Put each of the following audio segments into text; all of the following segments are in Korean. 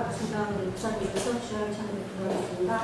같습니다. 우리 목사님께서 주야를 찬양해 부르겠습니다.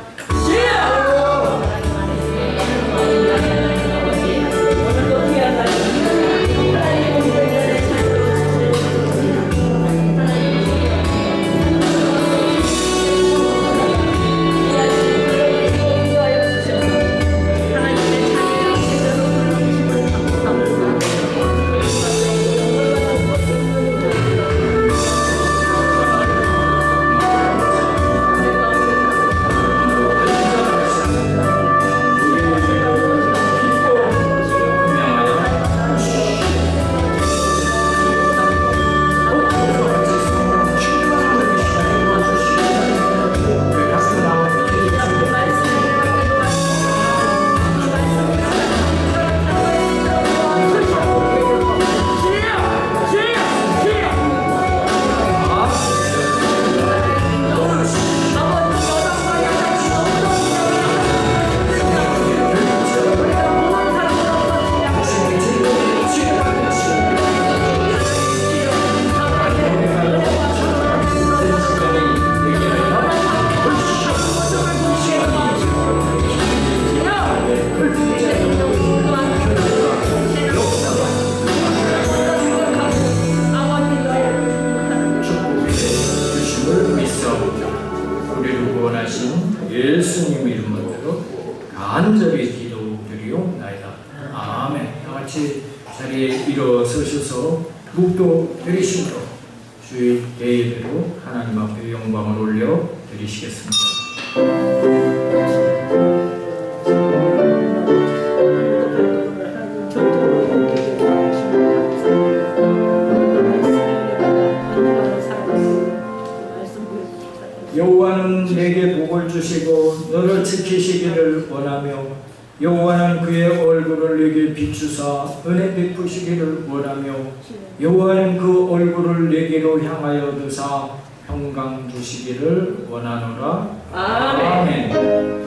예수님 이름으로 간절히 기도드리옵나이다. 아멘. 다같이 자리에 일어서셔서 묵도 드리시므로 주의 예의대로 하나님 앞에 영광을 올려 드리시겠습니다. 여호와는 내게 복을 주시고 너를 지키시기를 원하며 여호와는 그의 얼굴을 내게 비추사 은혜 베푸시기를 원하며 여호와는 그 얼굴을 내게로 향하여 드사 평강 주시기를 원하노라. 아멘.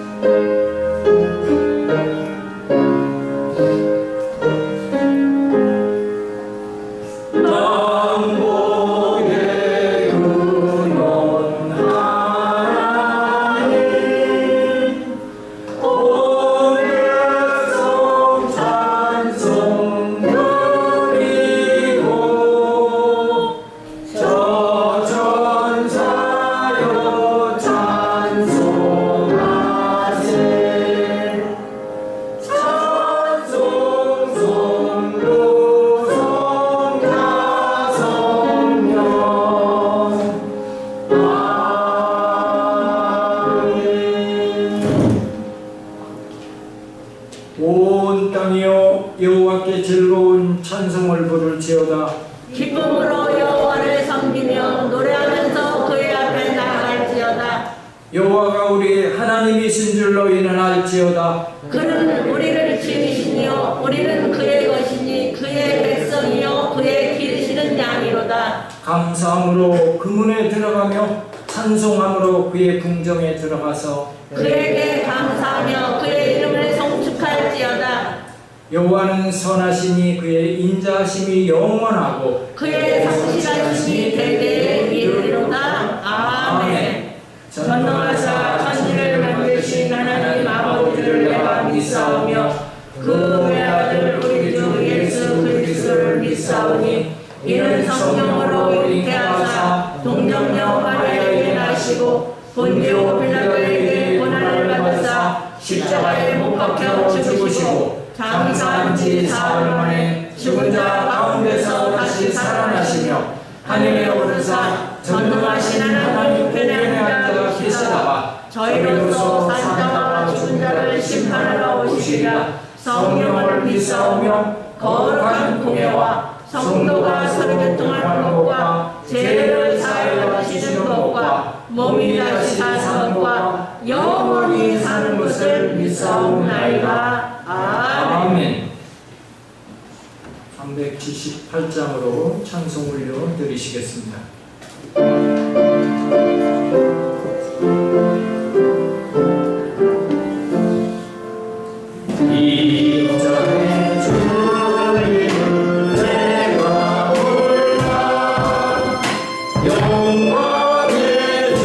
온 땅이여 여호와께 즐거운 찬송을 부를지어다. 기쁨으로 여호와를 섬기며 노래하면서 그의 앞에 나아갈지어다. 여호와가 우리 하나님이신 줄 너희는 알지어다. 그는 우리를 지으시니요 우리는 그의 것이니 그의 백성이요 그의 기르시는 양이로다. 감사함으로 그 문에 들어가며 찬송함으로 그의 궁정에 들어가서 그에게 감사하며 그의 이름을 송축할지어다. 여호와는 선하시니 그의 인자하심이 영원하고 그의 성실하심이 대대에 이르리로다. 아멘. 전능하사 천지를 만드신 하나님 아버지를 내가 믿사오며 그 외아들 우리 주 예수 그리스도를 믿사오니 이는 성령으로 잉태하사 동정녀 마리아에게 나시고 본디오 빌라도에게 고난을 받으사 십자가에 못 박혀 죽으시고 장사한 지 사흘 만에 죽은 자 가운데서 다시 살아나시며 하늘에 오르사 전능하신 하나님 편에 앉아 계시다가 저희로서 산 자와 죽은 자를 심판하러 오시리라. 성령을 믿사오며 거룩한 공예와 성도가 서로 교통하는 것과 죄를 사하여 하시는 것과 몸이 다시 사는 것과 영원히 사는 것을 믿사옵나이다. 아멘. 378장으로 찬송 올려 드리시겠습니다. 영광의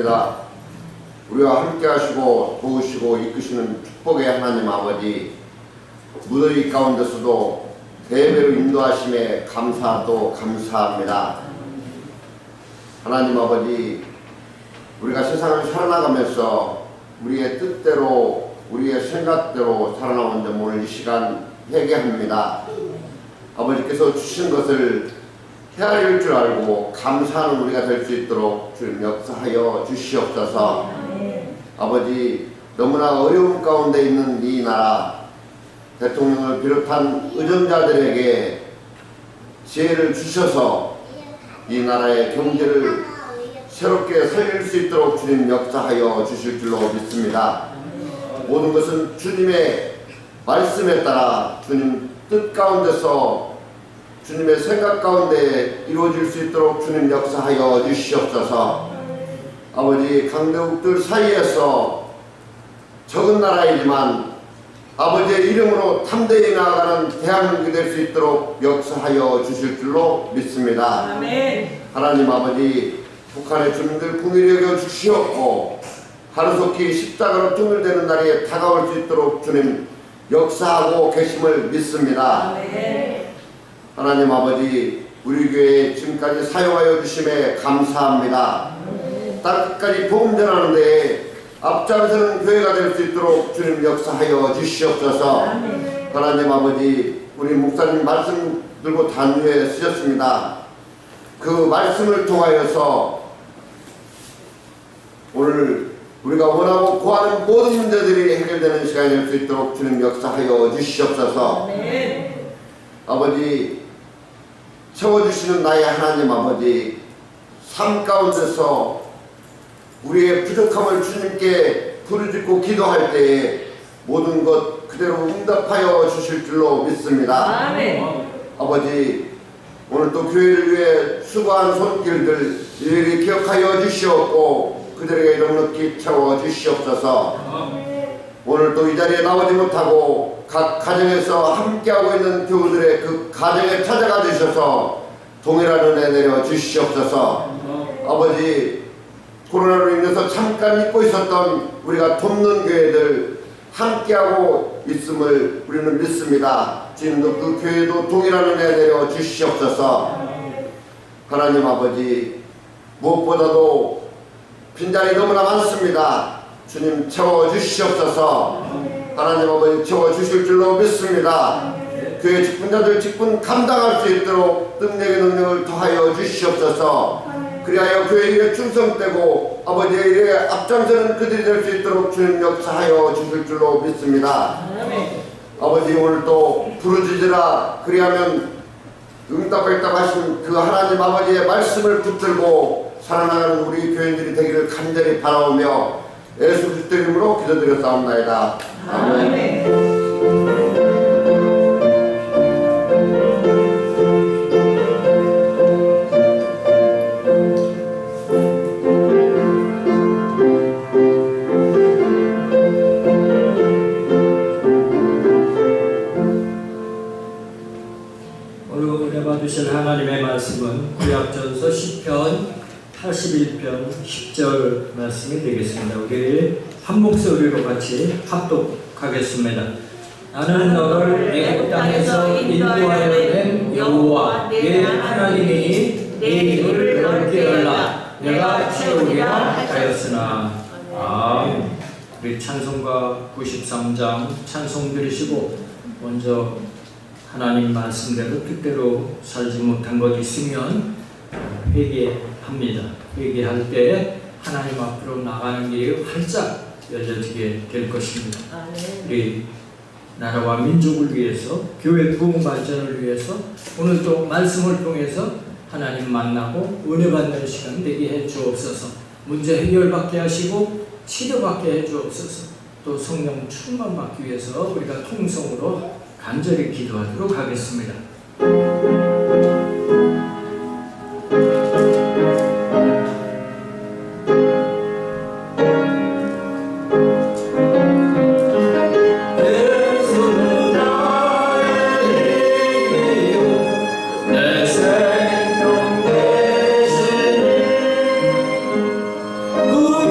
기도드립니다. 우리와 함께 하시고 도우시고 이끄시는 축복의 하나님 아버지, 무더위 가운데서도 대배로 인도하심에 감사도 감사합니다. 하나님 아버지, 우리가 세상을 살아나가면서 우리의 뜻대로 우리의 생각대로 살아나온 점 오늘 이 시간 회개합니다. 아버지께서 주신 것을 헤아릴 줄 알고 감사하는 우리가 될 수 있도록 주님 역사하여 주시옵소서. 아버지, 너무나 어려움 가운데 있는 이 나라, 대통령을 비롯한 의정자들에게 지혜를 주셔서 이 나라의 경제를 새롭게 살릴 수 있도록 주님 역사하여 주실 줄로 믿습니다. 모든 것은 주님의 말씀에 따라 주님 뜻 가운데서 주님의 생각 가운데 이루어질 수 있도록 주님 역사하여 주시옵소서. 아버지, 강대국들 사이에서 적은 나라이지만 아버지의 이름으로 탐대히 나아가는 대한민국이 될 수 있도록 역사하여 주실 줄로 믿습니다. 아멘. 하나님 아버지, 북한의 주민들 긍휼히 여겨 주시옵고 하루속히 십자가로 등을 대는 날이 다가올 수 있도록 주님 역사하고 계심을 믿습니다. 아멘. 하나님 아버지, 우리 교회에 지금까지 사용하여 주심에 감사합니다. 땅끝까지 복음 전하는 데에 앞장서는 교회가 될 수 있도록 주님 역사하여 주시옵소서. 하나님 아버지, 우리 목사님 말씀 들고 단위에 쓰셨습니다. 그 말씀을 통하여서 오늘 우리가 원하고 구하는 모든 문제들이 해결되는 시간이 될 수 있도록 주님 역사하여 주시옵소서. 아버지, 채워주시는 나의 하나님 아버지, 삶 가운데서 우리의 부족함을 주님께 부르짖고 기도할 때에 모든 것 그대로 응답하여 주실 줄로 믿습니다. 아멘. 아버지, 오늘 또 교회를 위해 수고한 손길들 일일이 기억하여 주시옵고 그들에게 넉넉히 채워 주시옵소서. 오늘 또 이 자리에 나오지 못하고 각 가정에서 함께하고 있는 교우들의 그 가정에 찾아가 주셔서 동일한 은혜 내려 주시옵소서. 아버지, 코로나로 인해서 잠깐 잊고 있었던 우리가 돕는 교회들 함께하고 있음을 우리는 믿습니다. 지금도 그 교회도 동일한 은혜 내려 주시옵소서. 하나님 아버지, 무엇보다도 빈자리 너무나 많습니다. 주님 채워주시옵소서. 하나님 아버지, 채워주실 줄로 믿습니다. 교회 직분자들 직분 감당할 수 있도록 능력의 능력을 더하여 주시옵소서. 그리하여 교회 일에 충성되고 아버지의 일에 앞장서는 그들이 될 수 있도록 주님 역사하여 주실 줄로 믿습니다. 아버지, 오늘 또 부르짖으라 그리하면 응답했다고 하신 그 하나님 아버지의 말씀을 붙들고 살아나가는 우리 교인들이 되기를 간절히 바라오며 예수 그리스도 이름으로 기도드렸사옵나이다. 아멘. 주실 하나님의 말씀은 구약전서 시편 81편 10절 말씀이 되겠습니다. 우리 한 목소리로 같이 합독하겠습니다. 나는 너를 애굽 땅에서 인도하여 낸 여호와 내 하나님이 내 입을 넓게 열라 내가 채우리라 하였으나. 우리 찬송가 93장 찬송 들으시고 먼저 하나님 말씀대로 뜻대로 살지 못한 것 있으면 회개합니다. 회개할 때 하나님 앞으로 나가는 길이 활짝 열려지게 될 것입니다. 우리 나라와 민족을 위해서, 교회 부흥 발전을 위해서 오늘 또 말씀을 통해서 하나님 만나고 은혜 받는 시간 되게 해 주옵소서. 문제 해결받게 하시고 치료받게 해 주옵소서. 또 성령 충만 받기 위해서 우리가 통성으로 간절히 기도하도록 하겠습니다. 구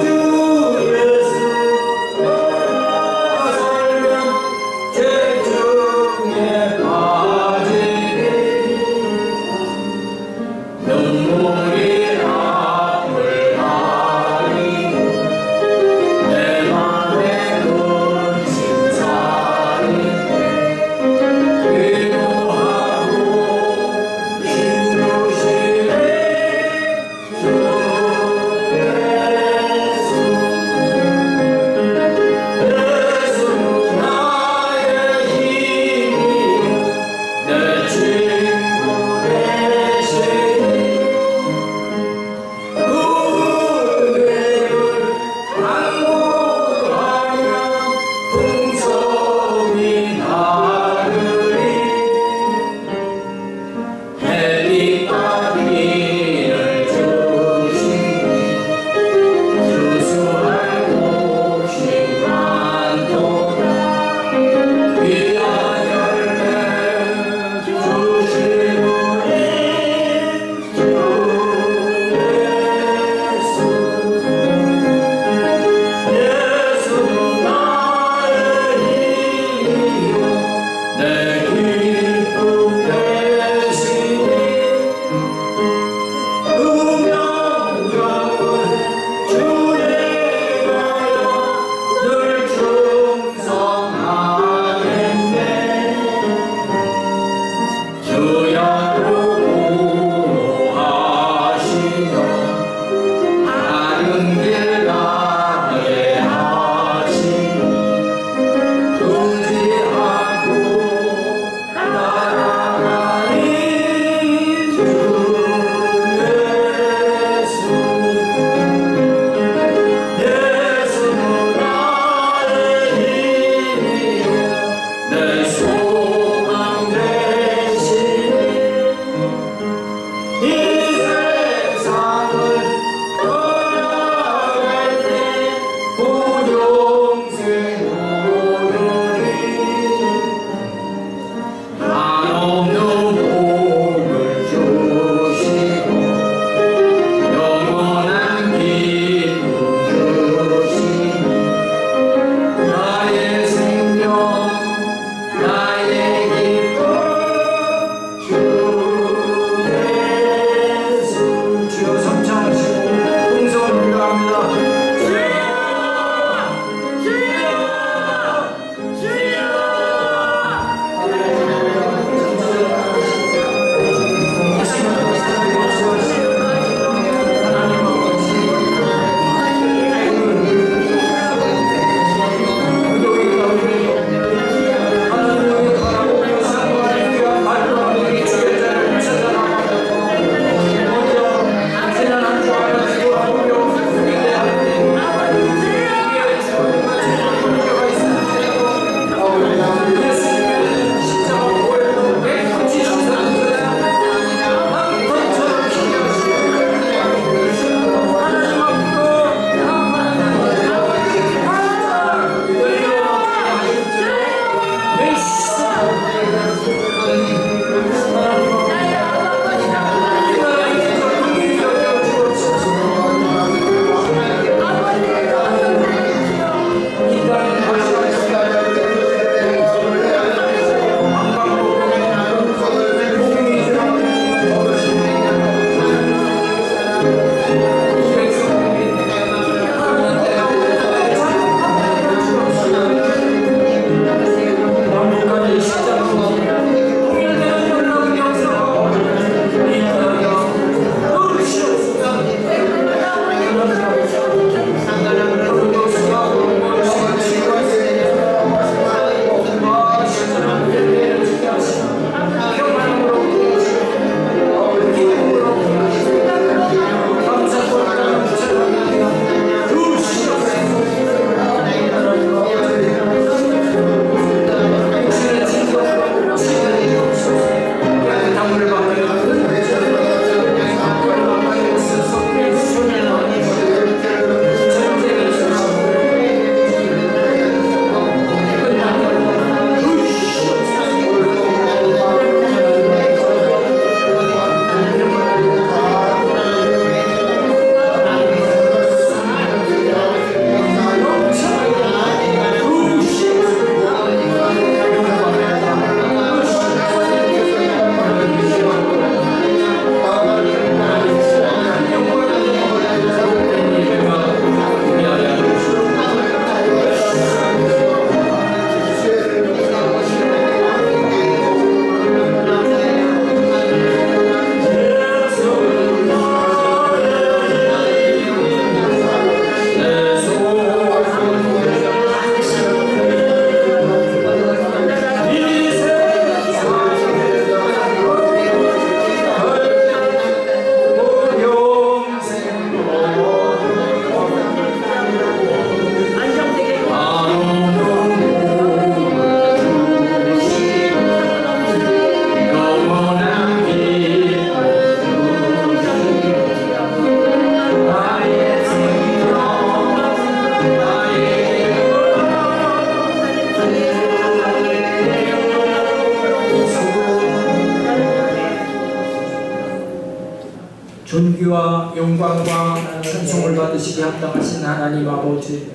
존귀와 영광과 찬송을 받으시기 합당하신 하나님 아버지,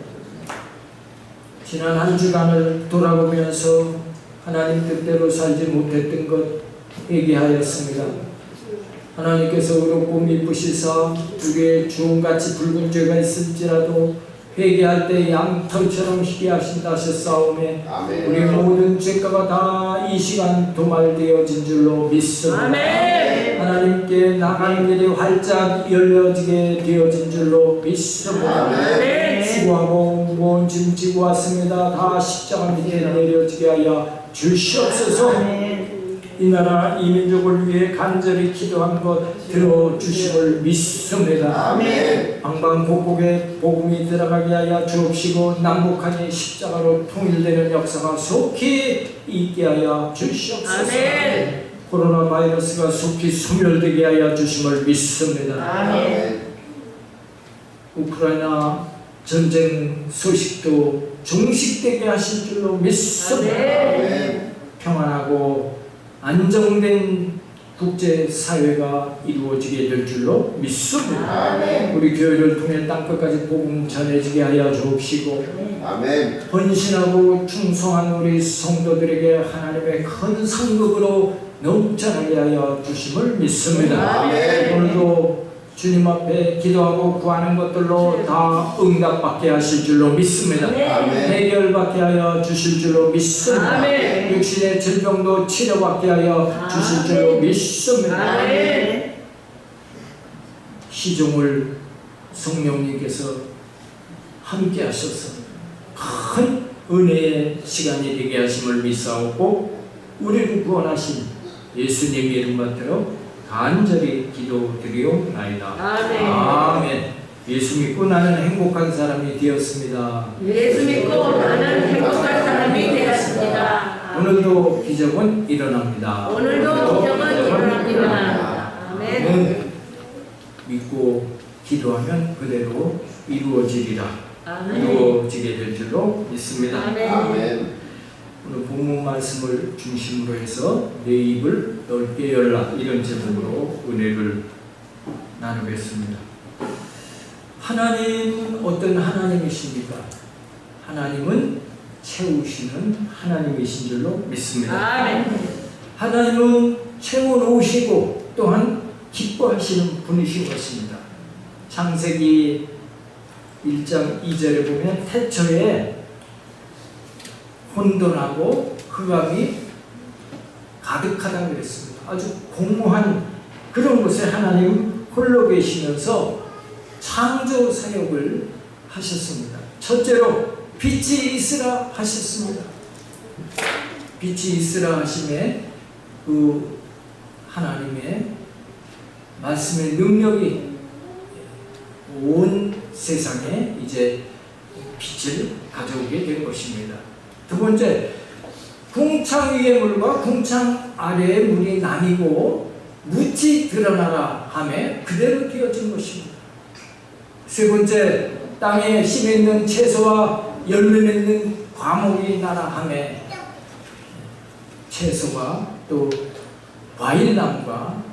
지난 한 주간을 돌아보면서 하나님 뜻대로 살지 못했던 것 회개하였습니다. 하나님께서 의롭고 미쁘시사 두 개의 주홍같이 붉은 죄가 있을지라도 회개할 때 양털처럼 희게 하신다 하셨사오매 우리 모든 죄가가 다 이 시간 도말되어진 줄로 믿습니다. 아멘. 하나님께 나가는 길이 활짝 열려지게 되어진 줄로 믿습니다. 아멘. 수고하고 무거운 짐 지고 왔습니다. 다 십자가 밑에 내려지게 하여 주시옵소서. 이 나라 이 민족을 위해 간절히 기도한 것 들어주심을 믿습니다. 아멘. 방방곡곡에 복음이 들어가게 하여 주옵시고 남북한이 십자가로 통일되는 역사가 속히 있게 하여 주시옵소서. 아멘. 코로나 바이러스가 속히 소멸되게 하여 주심을 믿습니다. 아멘. 우크라이나 전쟁 소식도 종식되게 하실 줄로 믿습니다. 아멘. 평안하고 안정된 국제사회가 이루어지게 될 줄로 믿습니다. 아멘. 우리 교회를 통해 땅끝까지 복음 전해지게 하여 주옵시고 아멘. 헌신하고 충성한 우리 성도들에게 하나님의 큰 상급으로 넘쳐나게 하여 주심을 믿습니다. 아멘. 오늘도 주님 앞에 기도하고 구하는 것들로 다 응답받게 하실 줄로 믿습니다. 아멘. 해결받게 하여 주실 줄로 믿습니다. 아멘. 육신의 질병도 치료받게 하여 주실 줄로 믿습니다. 아멘. 시종을 성령님께서 함께 하셔서 큰 은혜의 시간이 되게 하심을 믿사오고 우리를 구원하신 예수님 이름 받들어 간절히 기도드리옵나이다. 아멘. 아멘. 예수 믿고 나는 행복한 사람이 되었습니다. 예수 믿고 나는 행복한 사람이 되었습니다. 오늘도 기적은 일어납니다. 오늘도 기적은 일어납니다. 아멘. 믿고 기도하면 그대로 이루어지리라. 아멘. 이루어지게 될 줄로 믿습니다. 아멘. 아멘. 오늘 본문 말씀을 중심으로 해서 내 입을 넓게 열라 이런 제목으로 은혜를 나누겠습니다. 하나님 어떤 하나님이십니까? 하나님은 채우시는 하나님이신 줄로 믿습니다. 아멘. 하나님은 채워놓으시고 또한 기뻐하시는 분이신 것입니다. 창세기 1장 2절에 보면 태초에 혼돈하고 흑암이 가득하다 그랬습니다. 아주 공허한 그런 곳에 하나님 홀로 계시면서 창조 사역을 하셨습니다. 첫째로 빛이 있으라 하셨습니다. 빛이 있으라 하심에 그 하나님의 말씀의 능력이 온 세상에 이제 빛을 가져오게 된 것입니다. 두 번째, 궁창 위의 물과 궁창 아래의 물이 나뉘고 묻이 드러나라 하며 그대로 되어진 것입니다. 세 번째, 땅에 심에 있는 채소와 열매 맺는 과목이 나라 하며 채소와 또 과일나무가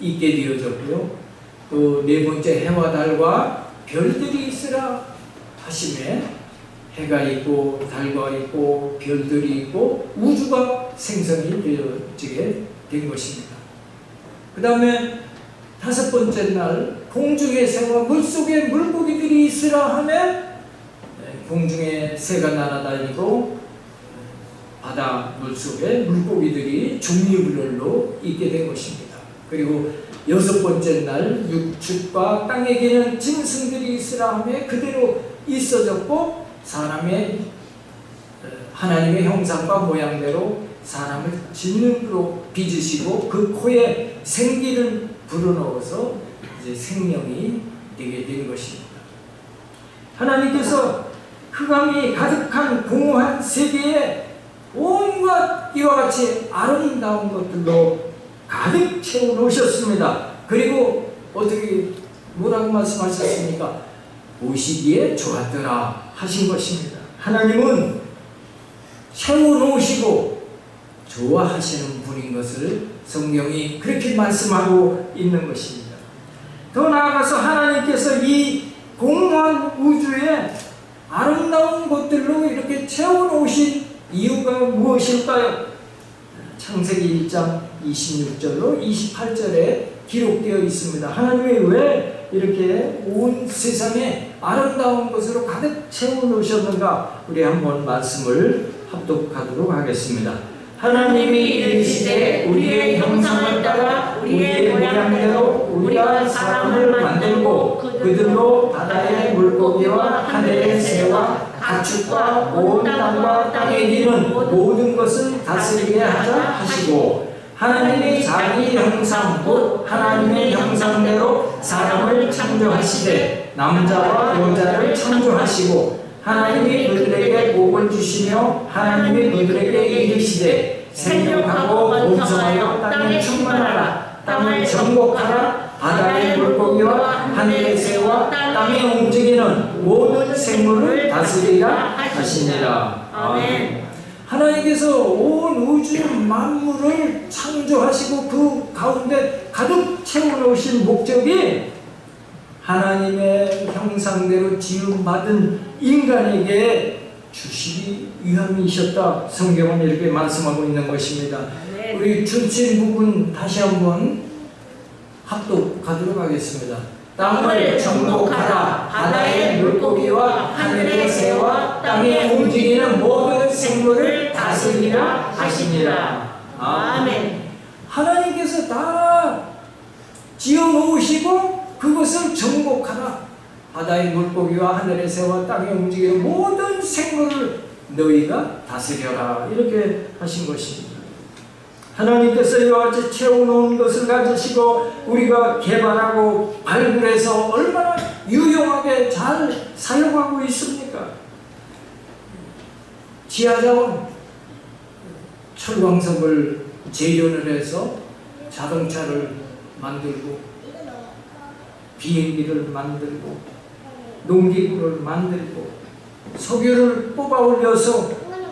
있게 되어졌고요. 또 네 번째, 해와 달과 별들이 있으라 하시며 해가 있고 달과 있고 별들이 있고 우주가 생성이 되어지게 된 것입니다. 그 다음에 다섯 번째 날 공중의 새와 물속에 물고기들이 있으라 하며 공중의 새가 날아다니고 바다 물속에 물고기들이 종류별로 있게 된 것입니다. 그리고 여섯 번째 날 육축과 땅에 기는 짐승들이 있으라 하며 그대로 있어졌고 사람의 하나님의 형상과 모양대로 사람을 진흙으로 빚으시고 그 코에 생기를 불어넣어서 이제 생명이 되게 된 것입니다. 하나님께서 흑암이 가득한 공허한 세계에 온갖 이와 같이 아름다운 것들로 가득 채워 놓으셨습니다. 그리고 어떻게 뭐라고 말씀하셨습니까? 보시기에 좋았더라 하신 것입니다. 하나님은 채워 놓으시고 좋아하시는 분인 것을 성경이 그렇게 말씀하고 있는 것입니다. 더 나아가서 하나님께서 이 공허한 우주에 아름다운 것들로 이렇게 채워놓으신 이유가 무엇일까요? 창세기 1장 26절로 28절에 기록되어 있습니다. 하나님이 왜 이렇게 온 세상에 아름다운 것으로 가득 채워놓으셨는가? 우리 한번 말씀을 합독하도록 하겠습니다. 하나님이 이르시되 우리의 형상을 따라 우리의 모양대로 우리가 사람을 만들고 그들로 바다의 물고기와 하늘의 새와 가축과 온 땅과 땅에 기는 모든 것을 다스리게 하자 하시고 하나님이 자기 형상 곧 하나님의 형상대로 사람을 창조하시되 남자와 여자를 창조하시고 하나님이 그들에게 복을 주시며 하나님이 그들에게 이르시되 생육하고 번성하여 땅에 충만하라 땅을 정복하라 바다의 물고기와 하늘의 새와 땅에 움직이는 모든 생물을 다스리라 하시니라. 아멘. 하나님께서 온 우주 만물을 창조하시고 그 가운데 가득 채워놓으신 목적이 하나님의 형상대로 지음받은 인간에게 주시기 위함이셨다. 성경은 이렇게 말씀하고 있는 것입니다. 우리 준친 부분 다시 한번 합독하도록 하겠습니다. 땅을 정복하라 바다의 물고기와 하늘의 새와 땅에 움직이는 모든 생물을 다스리라 하시니라. 아멘. 하나님께서 다 지어놓으시고 그것을 정복하라. 바다의 물고기와 하늘의 새와 땅에 움직이는 모든 생물을 너희가 다스려라. 이렇게 하신 것입니다. 하나님께서 이와 같이 채워놓은 것을 가지시고 우리가 개발하고 발굴해서 얼마나 유용하게 잘 사용하고 있습니까? 지하자원 철광석을 재련을 해서 자동차를 만들고 비행기를 만들고 농기구를 만들고 석유를 뽑아 올려서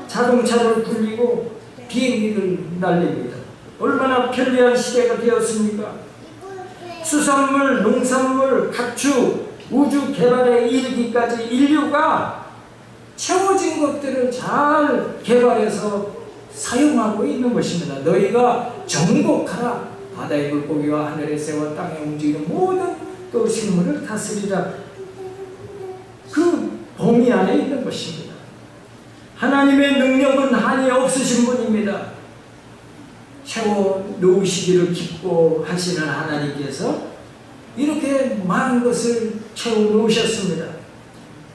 자동차를 굴리고 비행기를 날립니다. 얼마나 편리한 시대가 되었습니까? 수산물, 농산물, 가축, 우주 개발에 이르기까지 인류가 채워진 것들을 잘 개발해서 사용하고 있는 것입니다. 너희가 정복하라. 바다의 물고기와 하늘의 새와 땅에 움직이는 모든 또 생물을 다스리라. 그 범위 안에 있는 것입니다. 하나님의 능력은 한이 없으신 분입니다. 채워 놓으시기를 기뻐하시는 하나님께서 이렇게 많은 것을 채워 놓으셨습니다.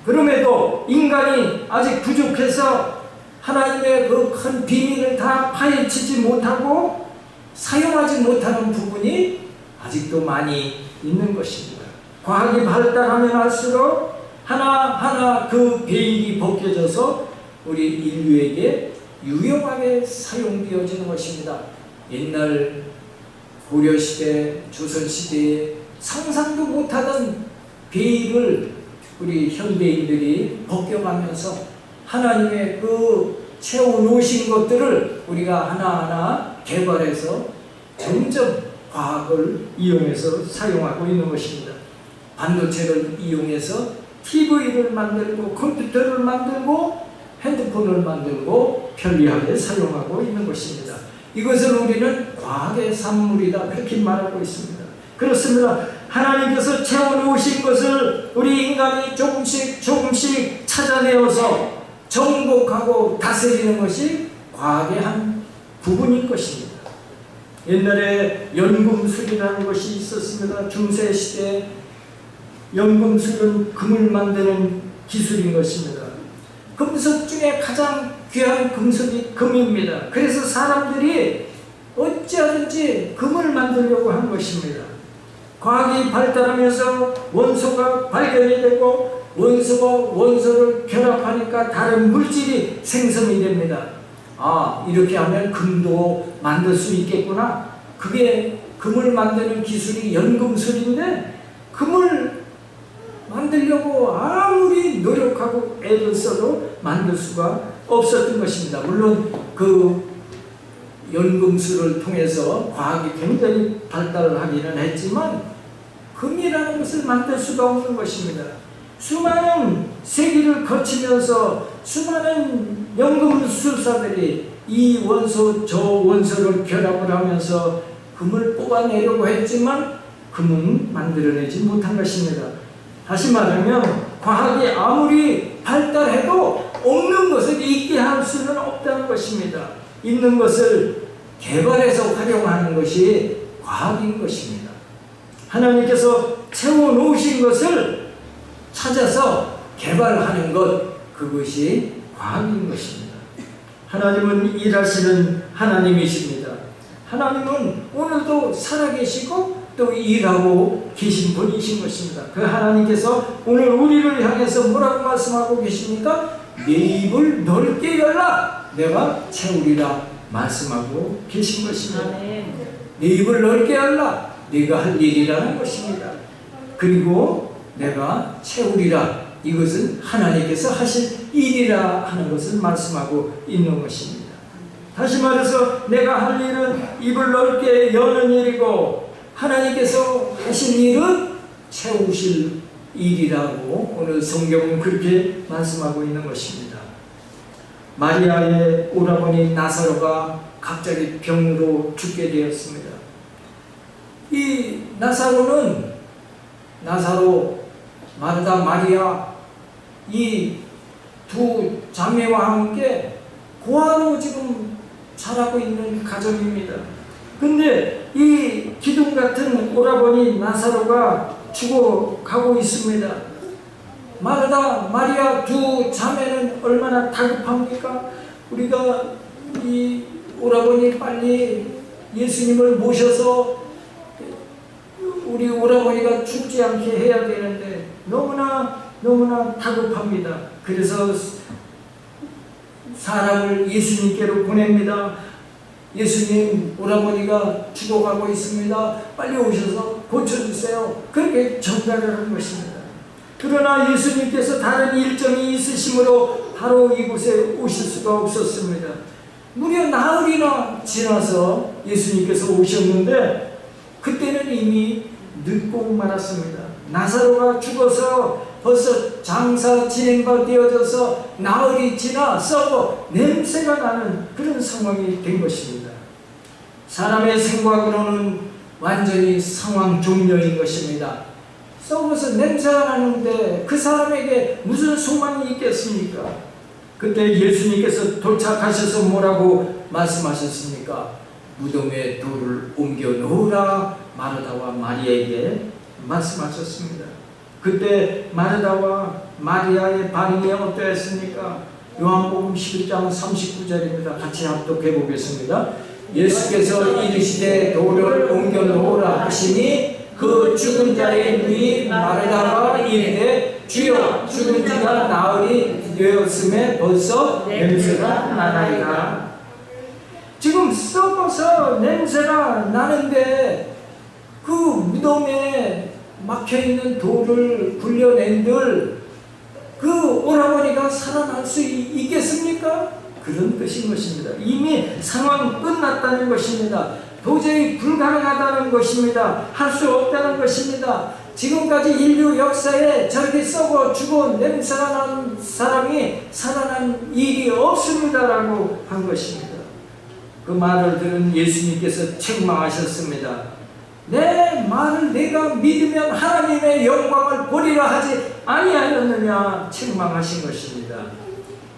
그럼에도 인간이 아직 부족해서 하나님의 그 큰 비밀을 다 파헤치지 못하고 사용하지 못하는 부분이 아직도 많이 있는 것입니다. 과학이 발달하면 할수록 하나하나 그 베일이 벗겨져서 우리 인류에게 유용하게 사용되어지는 것입니다. 옛날 고려시대, 조선시대에 상상도 못하던 베일을 우리 현대인들이 벗겨가면서 하나님의 그 채워놓으신 것들을 우리가 하나하나 개발해서 점점 과학을 이용해서 사용하고 있는 것입니다. 반도체를 이용해서 TV를 만들고 컴퓨터를 만들고 핸드폰을 만들고 편리하게 사용하고 있는 것입니다. 이것을 우리는 과학의 산물이다 그렇게 말하고 있습니다. 그렇습니다. 하나님께서 채워놓으신 것을 우리 인간이 조금씩 찾아내어서 정복하고 다스리는 것이 과학의 한 부분인 것입니다. 옛날에 연금술이라는 것이 있었습니다. 중세시대 연금술은 금을 만드는 기술인 것입니다. 금속 중에 가장 귀한 금속이 금입니다. 그래서 사람들이 어찌하든지 금을 만들려고 한 것입니다. 과학이 발달하면서 원소가 발견이 되고 원소가 원소를 결합하니까 다른 물질이 생성이 됩니다. 아, 이렇게 하면 금도 만들 수 있겠구나. 그게 금을 만드는 기술이 연금술인데 금을 만들려고 아무리 노력하고 애를 써도 만들 수가 없었던 것입니다. 물론 그 연금술을 통해서 과학이 굉장히 발달을 하기는 했지만 금이라는 것을 만들 수가 없는 것입니다. 수많은 세기를 거치면서 수많은 연금술사들이 이 원소 저 원소를 결합을 하면서 금을 뽑아내려고 했지만 금은 만들어내지 못한 것입니다. 다시 말하면 과학이 아무리 발달해도 없는 것을 있게 할 수는 없다는 것입니다. 있는 것을 개발해서 활용하는 것이 과학인 것입니다. 하나님께서 채워놓으신 것을 찾아서 개발하는 것, 그것이 과학인 것입니다. 하나님은 일하시는 하나님이십니다. 하나님은 오늘도 살아계시고 또 일하고 계신 분이신 것입니다. 그 하나님께서 오늘 우리를 향해서 뭐라고 말씀하고 계십니까? 내 입을 넓게 열라, 내가 채우리라 말씀하고 계신 것입니다. 내 입을 넓게 열라, 네가 할 일이라는 것입니다. 그리고 내가 채우리라, 이것은 하나님께서 하실 일이라 하는 것을 말씀하고 있는 것입니다. 다시 말해서 내가 할 일은 입을 넓게 여는 일이고 하나님께서 하실 일은 채우실 일이라고 오늘 성경은 그렇게 말씀하고 있는 것입니다. 마리아의 오라버니 나사로가 갑자기 병으로 죽게 되었습니다. 이 나사로, 마르다, 마리아, 이 두 자매와 함께 고아로 지금 자라고 있는 가정입니다. 근데 이 기둥 같은 오라버니 나사로가 죽어가고 있습니다. 마르다, 마리아 두 자매는 얼마나 다급합니까? 우리가 이 오라버니 빨리 예수님을 모셔서 우리 오라버니가 죽지 않게 해야 되는데 너무나 다급합니다. 그래서 사람을 예수님께로 보냅니다. 예수님, 오라버니가 죽어가고 있습니다. 빨리 오셔서 고쳐주세요. 그렇게 전달을 한 것입니다. 그러나 예수님께서 다른 일정이 있으시므로 바로 이곳에 오실 수가 없었습니다. 무려 나흘이나 지나서 예수님께서 오셨는데 그때는 이미 늦고 말았습니다. 나사로가 죽어서 벌써 장사 진행가 되어져서 나흘이 지나 썩어 냄새가 나는 그런 상황이 된 것입니다. 사람의 생각으로는 완전히 상황 종료인 것입니다. 썩어서 냄새가 나는데 그 사람에게 무슨 소망이 있겠습니까? 그때 예수님께서 도착하셔서 뭐라고 말씀하셨습니까? 무덤에 돌을 옮겨 놓으라 마르다와 마리아에게 말씀하셨습니다. 그때 마르다와 마리아의 반응이 어떠했습니까? 요한복음 11장 39절입니다. 같이 합독해 보겠습니다. 예수께서 이르시되 돌을 옮겨 놓으라 하시니 그 죽은 자의 누이 마르다가 이르되 주여 죽은 지가 나흘이 되었음에 벌써 냄새가 나나이다. 지금 썩어서 냄새가 나는데 그 무덤에 막혀있는 돌을 굴려낸들 그 오라버니가 살아날 수 있겠습니까? 그런 뜻인 것입니다. 이미 상황 끝났다는 것입니다. 도저히 불가능하다는 것입니다. 할 수 없다는 것입니다. 지금까지 인류 역사에 저렇게 썩어 죽어 냄새가 난 사람이 살아난 일이 없습니다라고 한 것입니다. 그 말을 들은 예수님께서 책망하셨습니다. 내 말을 내가 믿으면 하나님의 영광을 보리라 하지 아니하였느냐 책망하신 것입니다.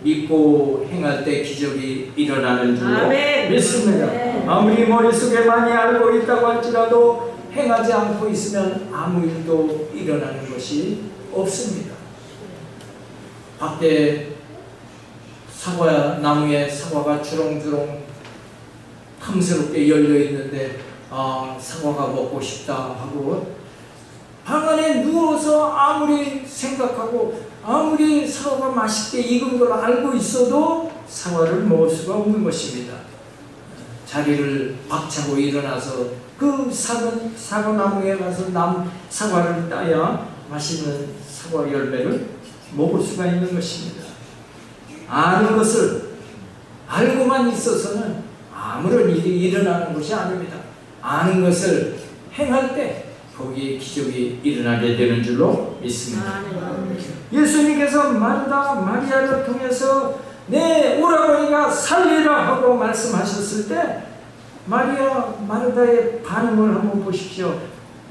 믿고 행할 때 기적이 일어나는 줄로 믿습니다. 아무리 머릿속에 많이 알고 있다고 할지라도 행하지 않고 있으면 아무 일도 일어나는 것이 없습니다. 밖에 사과 나무에 사과가 주렁주렁 탐스럽게 열려 있는데 사과가 먹고 싶다 하고 방 안에 누워서 아무리 생각하고 아무리 사과가 맛있게 익은 걸 알고 있어도 사과를 먹을 수가 없는 것입니다. 자리를 박차고 일어나서 그 사과나무에 가서 남 사과를 따야 맛있는 사과 열매를 먹을 수가 있는 것입니다. 아는 것을 알고만 있어서는 아무런 일이 일어나는 것이 아닙니다. 아는 것을 행할 때 거기에 기적이 일어나게 되는 줄로 믿습니다. 아멘. 예수님께서 마르다 마리아를 통해서 내 오라버니가 살리라 하고 말씀하셨을 때 마르다의 반응을 한번 보십시오.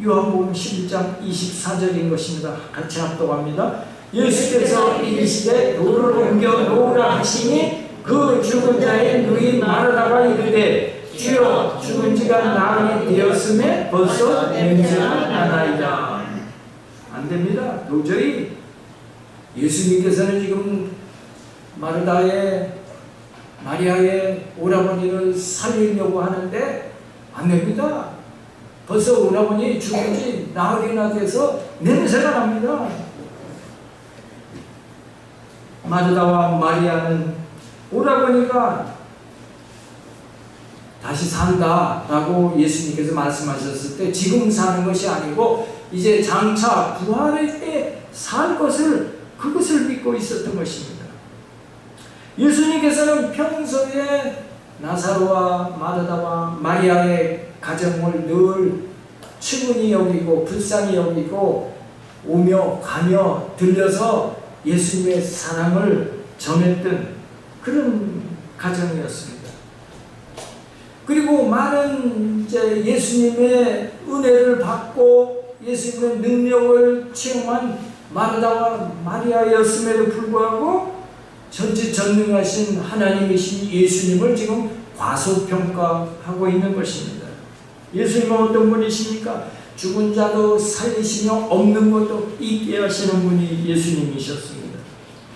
요한복음 11장 24절인 것입니다. 같이 합독합니다. 예수께서 이르시되 돌을 옮겨 놓으라 하시니 그 죽은 자의 누이 마르다가 이르되 주여 죽은 지가 나흘이 되었음에 벌써 냄새가 나나이다. 안 됩니다. 도저히 예수님께서는 지금 마리아의 오라버니를 살리려고 하는데 안 됩니다. 벌써 오라버니 죽은 지 나흘이나 돼서 냄새가 납니다. 마르다와 마리아는 오라버니가 다시 산다라고 예수님께서 말씀하셨을 때 지금 사는 것이 아니고 이제 장차 부활할 때 살 것을 그것을 믿고 있었던 것입니다. 예수님께서는 평소에 나사로와 마르다와 마리아의 가정을 늘 측은히 여기고 불쌍히 여기고 오며 가며 들려서 예수님의 사랑을 전했던 그런 가정이었습니다. 그리고 많은 이제 예수님의 은혜를 받고 예수님의 능력을 체험한 마르다와 마리아였음에도 불구하고 전지전능하신 하나님이신 예수님을 지금 과소평가하고 있는 것입니다. 예수님은 어떤 분이십니까? 죽은 자도 살리시며 없는 것도 있게 하시는 분이 예수님이셨습니다.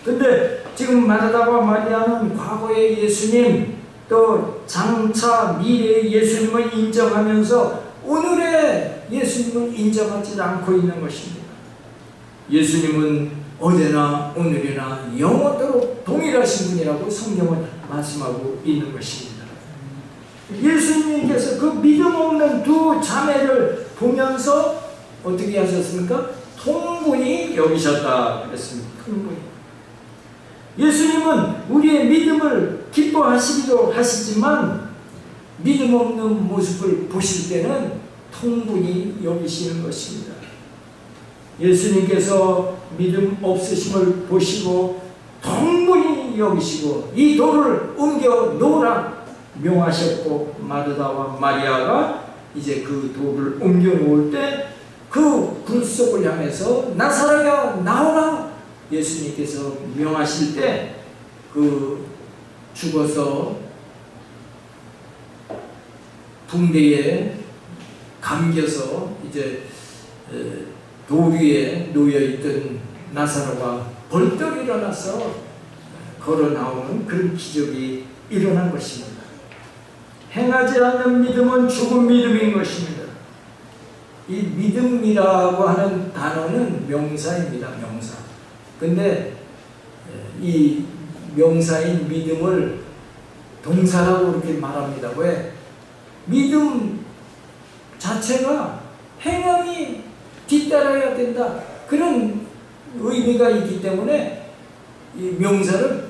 근데 지금 마르다와 마리아는 과거의 예수님 또 장차 미래의 예수님을 인정하면서 오늘의 예수님을 인정하지 않고 있는 것입니다. 예수님은 어제나 오늘이나 영원토록 동일하신 분이라고 성경은 말씀하고 있는 것입니다. 예수님께서 그 믿음 없는 두 자매를 보면서 어떻게 하셨습니까? 통분히 여기셨다 그랬습니다. 통분히. 예수님은 우리의 믿음을 기뻐하시기도 하시지만 믿음 없는 모습을 보실 때는 통분히 여기시는 것입니다. 예수님께서 믿음 없으심을 보시고 통분히 여기시고 이 돌을 옮겨 놓으라 명하셨고 마르다와 마리아가 이제 그 돌을 옮겨 놓을 때 그 불 속을 향해서 나사로야 나오라 예수님께서 명하실 때 그 죽어서 붕대에 감겨서 이제 돌 위에 놓여있던 나사로가 벌떡 일어나서 걸어 나오는 그런 기적이 일어난 것입니다. 행하지 않는 믿음은 죽은 믿음인 것입니다. 이 믿음이라고 하는 단어는 명사입니다. 명사. 근데 이 명사인 믿음을 동사라고 이렇게 말합니다. 왜? 믿음 자체가 행함이 뒤따라야 된다. 그런 의미가 있기 때문에 이 명사를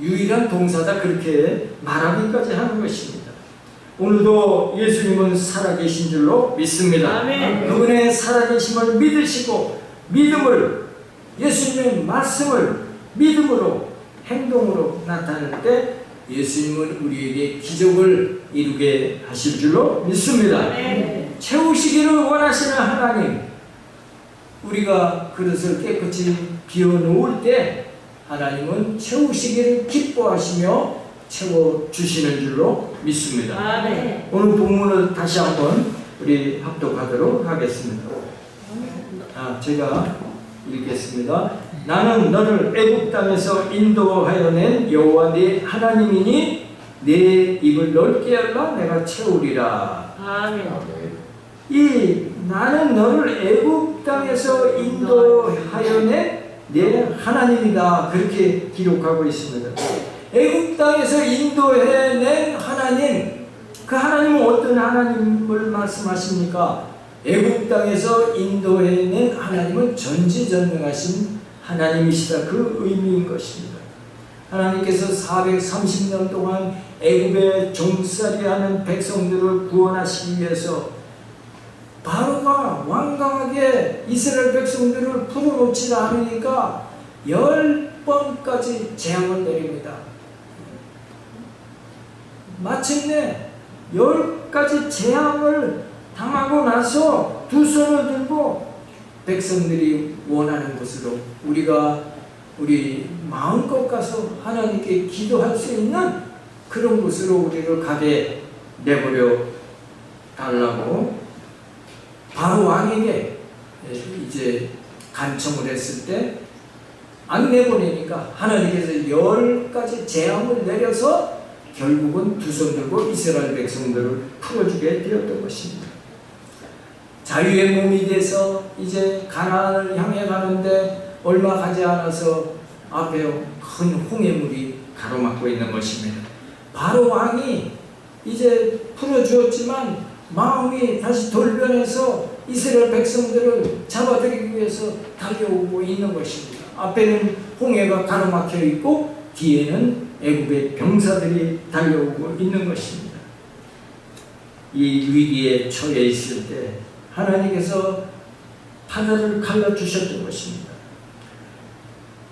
유일한 동사다 그렇게 말하기까지 하는 것입니다. 오늘도 예수님은 살아계신 줄로 믿습니다. 아멘. 그분의 살아계심을 믿으시고 믿음을 예수님의 말씀을 믿음으로 행동으로 나타낼 때 예수님은 우리에게 기적을 이루게 하실 줄로 믿습니다. 아멘. 채우시기를 원하시는 하나님, 우리가 그릇을 깨끗이 비워놓을 때 하나님은 채우시기를 기뻐하시며 채워주시는 줄로 믿습니다. 아멘. 오늘 본문을 다시 한번 우리 합독하도록 하겠습니다. 제가 읽겠습니다. 나는 너를 애굽 땅에서 인도하여 낸 여호와 네 하나님이니 내 입을 넓게 열라 내가 채우리라. 아멘. 이 나는 너를 애굽 땅에서 인도하여 낸 내 하나님이다 그렇게 기록하고 있습니다. 애굽 땅에서 인도해낸 하나님, 그 하나님은 어떤 하나님을 말씀하십니까? 애굽 땅에서 인도해낸 하나님은 전지전능하신 하나님이시다 그 의미인 것입니다. 하나님께서 430년 동안 애굽의 종살이하는 백성들을 구원하시기 위해서 바로가 완강하게 이스라엘 백성들을 풀어놓지 않으니까 10번까지 재앙을 내립니다. 마침내 10가지 재앙을 당하고 나서 두 손을 들고 백성들이 원하는 곳으로 우리 마음껏 가서 하나님께 기도할 수 있는 그런 곳으로 우리를 가게 내버려 달라고 바로 왕에게 이제 간청을 했을 때 안 내보내니까 하나님께서 10가지 재앙을 내려서 결국은 두 손 들고 이스라엘 백성들을 풀어주게 되었던 것입니다. 자유의 몸이 돼서 이제 가나안을 향해 가는데 얼마 가지 않아서 앞에 큰 홍해물이 가로막고 있는 것입니다. 바로 왕이 이제 풀어주었지만 마음이 다시 돌변해서 이스라엘 백성들을 잡아들이기 위해서 달려오고 있는 것입니다. 앞에는 홍해가 가로막혀 있고 뒤에는 애굽의 병사들이 달려오고 있는 것입니다. 이 위기에 처해 있을 때 하나님께서 바다를 갈라주셨던 것입니다.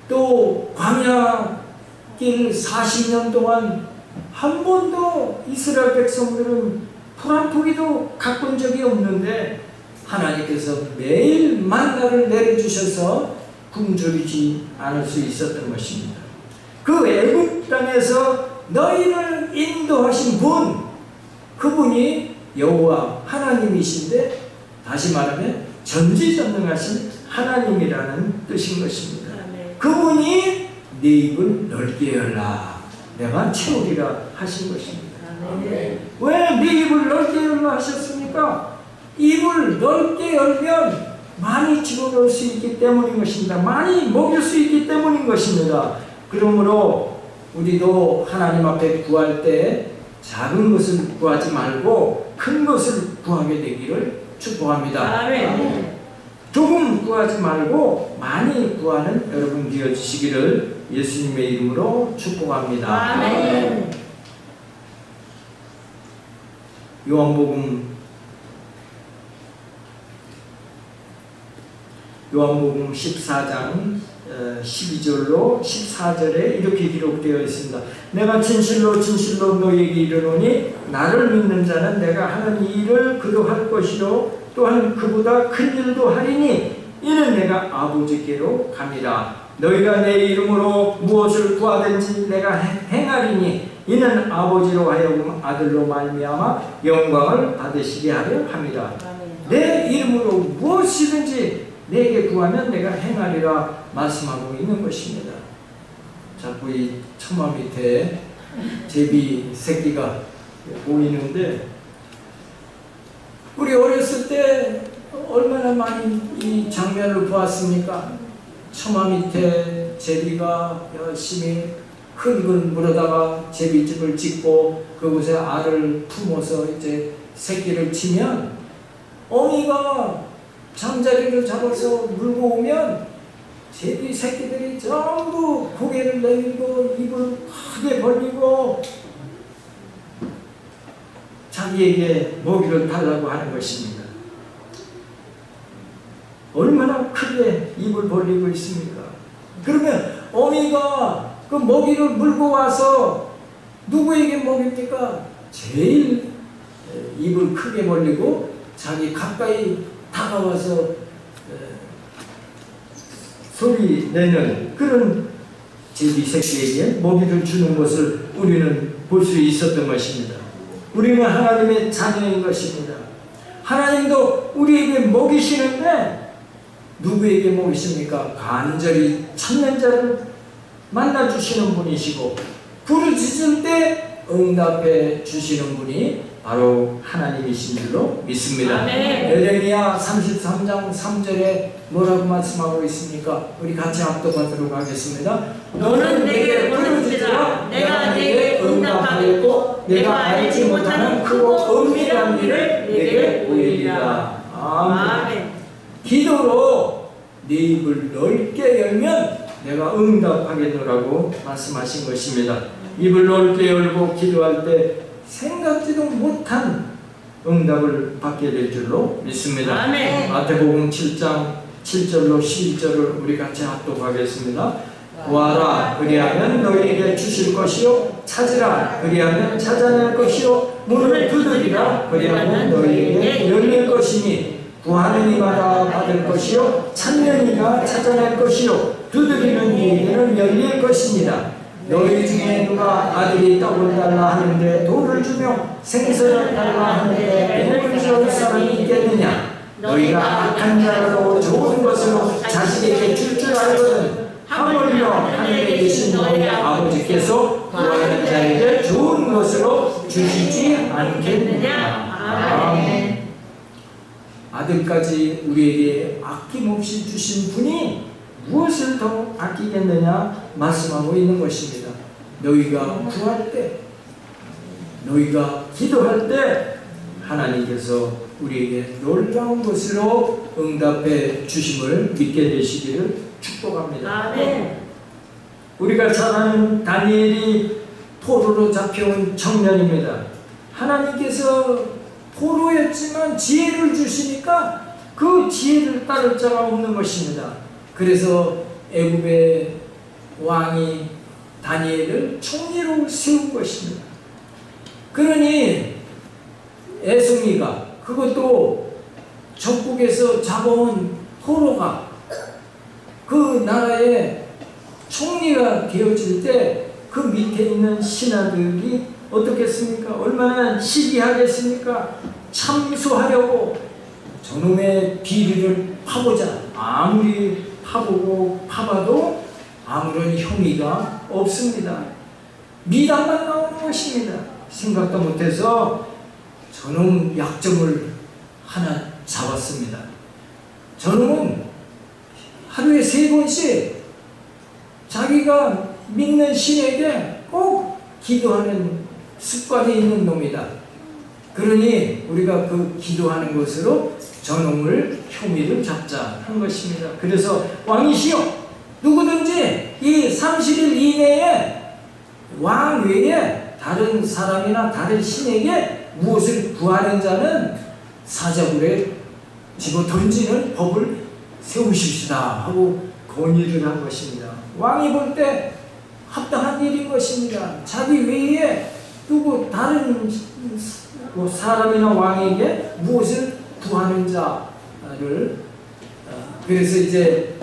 또 광야길 40년 동안 한 번도 이스라엘 백성들은 풀 한 포기도 가꾼 적이 없는데 하나님께서 매일 만나를 내려주셔서 굶주리지 않을 수 있었던 것입니다. 그 애굽 땅에서 너희를 인도하신 분, 그분이 여호와 하나님이신데 다시 말하면 전지전능하신 하나님이라는 뜻인 것입니다. 그분이 네 입을 넓게 열라, 내가 채우리라 하신 것입니다. 왜 네 입을 넓게 열라 하셨습니까? 입을 넓게 열면 많이 집어넣을 수 있기 때문인 것입니다. 많이 먹일 수 있기 때문인 것입니다. 그러므로 우리도 하나님 앞에 구할 때 작은 것을 구하지 말고 큰 것을 구하게 되기를 축복합니다. 아멘. 조금 구하지 말고 많이 구하는 여러분 되어주시기를 예수님의 이름으로 축복합니다. 아멘. 요한복음 14장 12절로 14절에 이렇게 기록되어 있습니다. 내가 진실로 진실로 너희에게 이르노니 나를 믿는 자는 내가 하는 이 일을 그도 할 것이요 또한 그보다 큰 일도 하리니 이는 내가 아버지께로 가니라. 너희가 내 이름으로 무엇을 구하든지 내가 행하리니 이는 아버지로 하여금 아들로 말미암아 영광을 받으시게 하려 함이라. 내 이름으로 무엇이든지 내게 구하면 내가 행하리라 말씀하고 있는 것입니다. 자꾸 이 처마 밑에 제비 새끼가 보이는데 우리 어렸을 때 얼마나 많이 이 장면을 보았습니까? 처마 밑에 제비가 열심히 흙을 물어다가 제비집을 짓고 그곳에 알을 품어서 이제 새끼를 치면 어미가 잠자리를 잡아서 물고 오면 제비 새끼들이 전부 고개를 내밀고 입을 크게 벌리고 자기에게 먹이를 달라고 하는 것입니다. 얼마나 크게 입을 벌리고 있습니까? 그러면 어미가 그 먹이를 물고 와서 누구에게 먹입니까? 제일 입을 크게 벌리고 자기 가까이 다가와서 소리 내는 그런 제비 새끼에게 먹이를 주는 것을 우리는 볼 수 있었던 것입니다. 우리는 하나님의 자녀인 것입니다. 하나님도 우리에게 먹이시는데 누구에게 먹이십니까? 간절히 찾는 자를 만나주시는 분이시고 부르짖을 때 응답해 주시는 분이 바로 하나님이신 줄로 믿습니다. 에레미야 33장 3절에 뭐라고 말씀하고 있습니까? 우리 같이 합독하도록 하겠습니다. 너는 내게 부르짖으라. 내가 내게 응답하겠고 내가 알지 못하는 크고 은밀한 일을 내게 보이리라. 아멘. 기도로 네 입을 넓게 열면 내가 응답하겠노라고 말씀하신 것입니다. 입을 넓게 열고 기도할 때 생각지도 못한 응답을 받게 될 줄로 믿습니다. 아멘. 마태복음 7장 7절로 11절을 우리 같이 합독하겠습니다. 구하라 그리하면 너희에게 주실 것이요 찾으라 그리하면 찾아낼 것이요 문을 두드리라 그리하면 너희에게 열릴 것이니 구하는 이마다 받을 것이요 찾는 이가 찾아낼 것이요 두드리는 이에게는 열릴 것입니다. 너희 중에 누가 아들이 떡을 달라 하는데 돌을 주며 생선을 달라 하는데 배를 줄 사람이 있겠느냐? 너희가 악한 자로 좋은 것으로 자식에게 줄 줄 알거든 하물며 하늘에 계신 너희 아버지께서 구하는 자에게 좋은 것으로 주시지 않겠느냐? 아멘. 아들까지 우리에게 아낌없이 주신 분이 무엇을 더 아끼겠느냐 말씀하고 있는 것입니다. 너희가 구할 때, 너희가 기도할 때 하나님께서 우리에게 놀라운 것으로 응답해 주심을 믿게 되시기를 축복합니다. 아멘. 우리가 잘 아는 다니엘이 포로로 잡혀온 청년입니다. 하나님께서 포로였지만 지혜를 주시니까 그 지혜를 따를 자가 없는 것입니다. 그래서 애굽의 왕이 다니엘을 총리로 세운 것입니다. 그러니 애송이가 그것도 적국에서 잡아온 포로가 그 나라의 총리가 되어질 때 그 밑에 있는 신하들이 어떻겠습니까? 얼마나 시기하겠습니까? 참수하려고 저놈의 비리를 파보자. 아무리 파보고 파봐도 아무런 혐의가 없습니다. 미담만 나오는 것입니다. 생각도 못해서 저놈 약점을 하나 잡았습니다. 저놈은 하루에 3번씩 자기가 믿는 신에게 꼭 기도하는 습관이 있는 놈이다. 그러니 우리가 그 기도하는 것으로 저놈을 혐의를 잡자 한 것입니다. 그래서 왕이시여 누구든지 이 30일 이내에 왕 외에 다른 사람이나 다른 신에게 무엇을 구하는 자는 사자굴에 집어 던지는 법을 세우십시다 하고 건의를 한 것입니다. 왕이 볼 때 합당한 일인 것입니다. 자기 외에 누구 다른 사람이나 왕에게 무엇을 구하는 자를 그래서 이제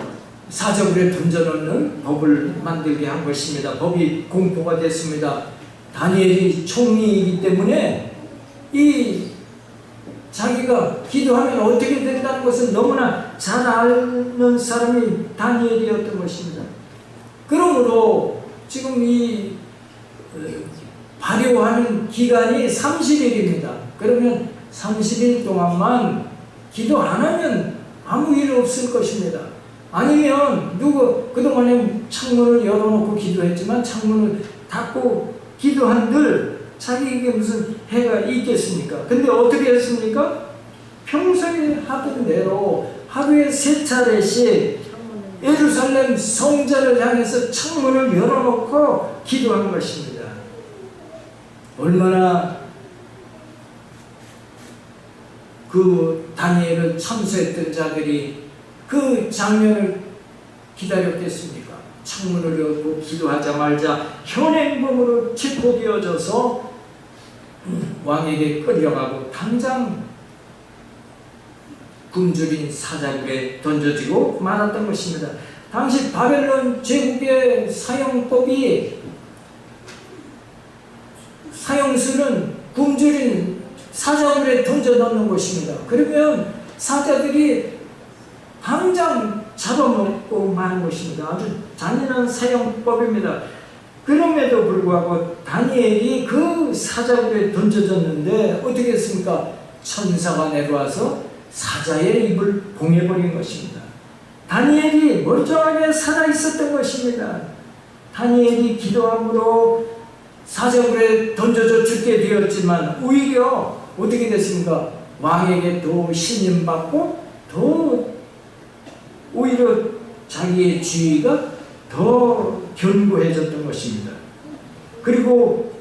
사자굴에 던져놓는 법을 만들게 한 것입니다. 법이 공포가 됐습니다. 다니엘이 총리이기 때문에 이 자기가 기도하면 어떻게 된다는 것을 너무나 잘 아는 사람이 다니엘이었던 것입니다. 그러므로 지금 이 발효하는 기간이 30일입니다. 그러면 30일 동안만 기도 안 하면 아무 일 없을 것입니다. 아니면 누구 그동안에 창문을 열어놓고 기도했지만 창문을 닫고 기도한들 자기에게 무슨 해가 있겠습니까? 근데 어떻게 했습니까? 평소에 하던 대로 하루에 3차례씩 예루살렘 성전을 향해서 창문을 열어놓고 기도한 것입니다. 얼마나 그 다니엘을 참수했던 자들이 그 장면을 기다렸겠습니까? 창문을 열고 기도하자마자 현행범으로 체포되어져서 왕에게 끌려가고 당장 굶주린 사자굴에 던져지고 말았던 것입니다. 당시 바벨론 제국의 사형법이 사형수는 굶주린 사자굴에 던져 넣는 것입니다. 그러면 사자들이 당장 잡아먹고 마는 것입니다. 아주 잔인한 사형법입니다. 그럼에도 불구하고 다니엘이 그 사자굴에 던져졌는데 어떻게 했습니까? 천사가 내려와서 사자의 입을 봉해버린 것입니다. 다니엘이 멀쩡하게 살아있었던 것입니다. 다니엘이 기도함으로 사자굴에 던져져 죽게 되었지만 오히려 어떻게 됐습니까? 왕에게 더 신임받고 더 오히려 자기의 지위가 더 견고해졌던 것입니다. 그리고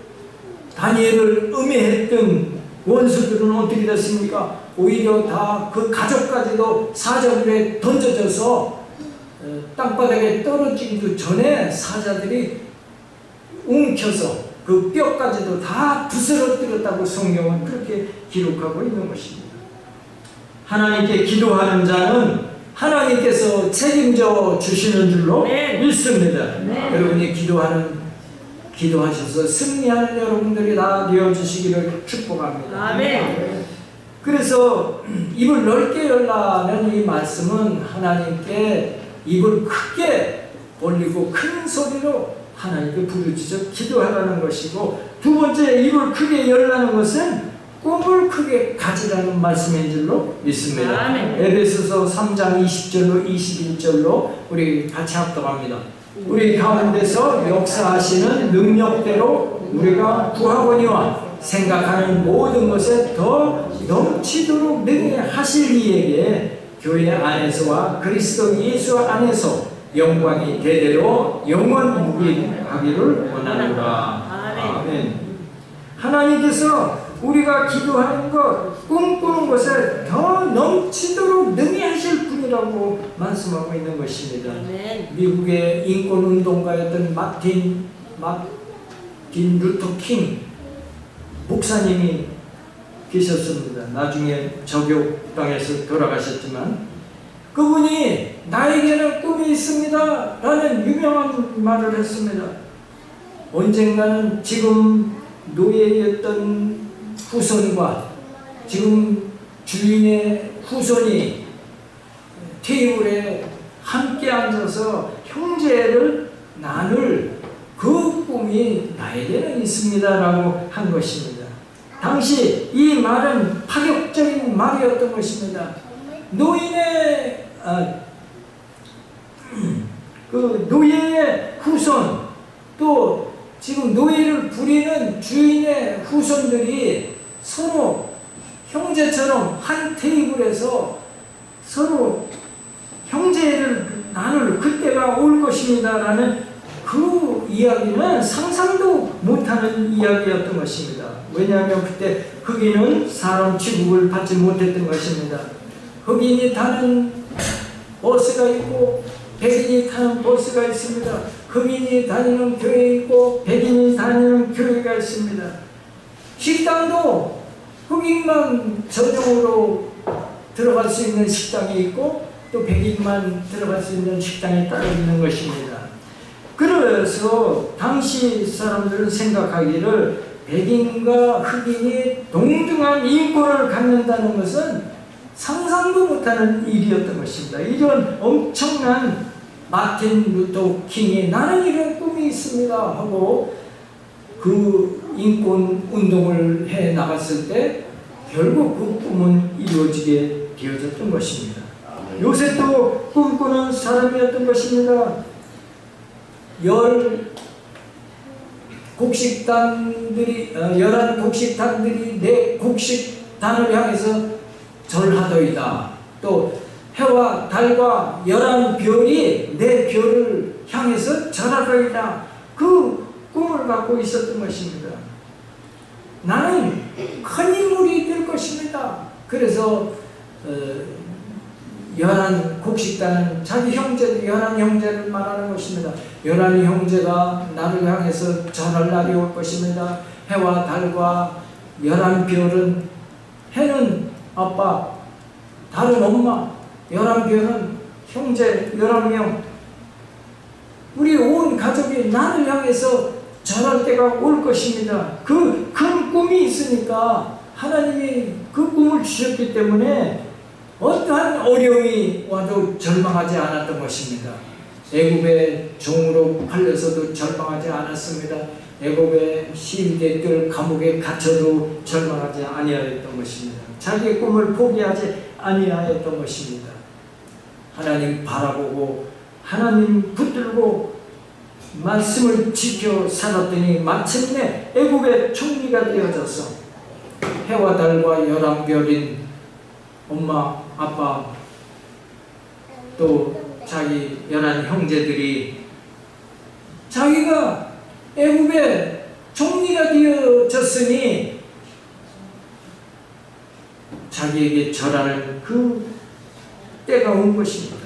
다니엘을 음해했던 원수들은 어떻게 됐습니까? 오히려 다 그 가족까지도 사자굴에 던져져서 땅바닥에 떨어지기도 전에 사자들이 움켜서 그 뼈까지도 다 부스러뜨렸다고 성경은 그렇게 기록하고 있는 것입니다. 하나님께 기도하는 자는 하나님께서 책임져 주시는 줄로 믿습니다. 여러분이 기도하셔서 승리하는 여러분들이 다 되어주시기를 축복합니다. 아멘. 그래서 입을 넓게 열라는 이 말씀은 하나님께 입을 크게 벌리고 큰 소리로 하나님께 부르짖어 기도하라는 것이고, 두 번째 입을 크게 열라는 것은 꿈을 크게 가지라는 말씀인 줄로 믿습니다. 아멘. 에베소서 3장 20절로 21절로 우리 같이 합독합니다. 우리 가운데서 역사하시는 능력대로 우리가 구하거니와 생각하는 모든 것에 더 넘치도록 능히 하실 이에게 교회 안에서와 그리스도 예수 안에서 영광이 대대로 영원무비하기를 원하노라. 아멘. 하나님께서 우리가 기도하는 것, 꿈꾸는 것에 더 넘치도록 능히 하실 분이라고 말씀하고 있는 것입니다. 아멘. 미국의 인권운동가였던 마틴 루터 킹 목사님이 계셨습니다. 나중에 저격당해서 돌아가셨지만, 그분이 나에게는 꿈이 있습니다 라는 유명한 말을 했습니다. 언젠가는 지금 노예였던 후손과 지금 주인의 후손이 테이블에 함께 앉아서 형제를 나눌 그 꿈이 나에게는 있습니다 라고 한 것입니다. 당시 이 말은 파격적인 말이었던 것입니다. 노예의 후손, 또 지금 노예를 부리는 주인의 후손들이 서로 형제처럼 한 테이블에서 서로 형제를 나눌 그때가 올 것입니다 라는 그 이야기는 상상도 못하는 이야기였던 것입니다. 왜냐하면 그때 흑인은 사람 취급을 받지 못했던 것입니다. 흑인이 타는 버스가 있고 백인이 타는 버스가 있습니다. 흑인이 다니는 교회 있고 백인이 다니는 교회가 있습니다. 식당도 흑인만 전용으로 들어갈 수 있는 식당이 있고 또 백인만 들어갈 수 있는 식당이 따로 있는 것입니다. 그래서 당시 사람들은 생각하기를 백인과 흑인이 동등한 인권을 갖는다는 것은 상상도 못하는 일이었던 것입니다. 이런 엄청난 마틴 루터 킹이 나는 이런 꿈이 있습니다 하고 그 인권 운동을 해 나갔을 때 결국 그 꿈은 이루어지게 되어졌던 것입니다. 요셉도 꿈꾸는 사람이었던 것입니다. 11 곡식단들이 내 곡식단을 향해서 절하더이다. 또 해와 달과 11별이 내 별을 향해서 절하더이다. 그 꿈을 갖고 있었던 것입니다. 나는 큰 인물이 될 것입니다. 그래서 11 곡식단은 자기 형제들 11 형제를 말하는 것입니다. 11 형제가 나를 향해서 절할 날이 올 것입니다. 해와 달과 11별은, 해는 아빠, 달은 엄마, 11별은 형제 11명, 우리 온 가족이 나를 향해서 절할 때가 올 것입니다. 그 큰 꿈이 있으니까 하나님이 그 꿈을 주셨기 때문에 어떠한 어려움이 와도 절망하지 않았던 것입니다. 애굽의 종으로 팔려서도 절망하지 않았습니다. 애굽의 시위대들 감옥에 갇혀도 절망하지 아니하였던 것입니다. 자기의 꿈을 포기하지 아니하였던 것입니다. 하나님 바라보고 하나님 붙들고 말씀을 지켜 살았더니 마침내 애굽의 총리가 되어져서 해와 달과 11별인 엄마, 아빠, 또 자기 11 형제들이 자기가 애굽의 총리가 되어졌으니 자기에게 절하는 그 때가 온 것입니다.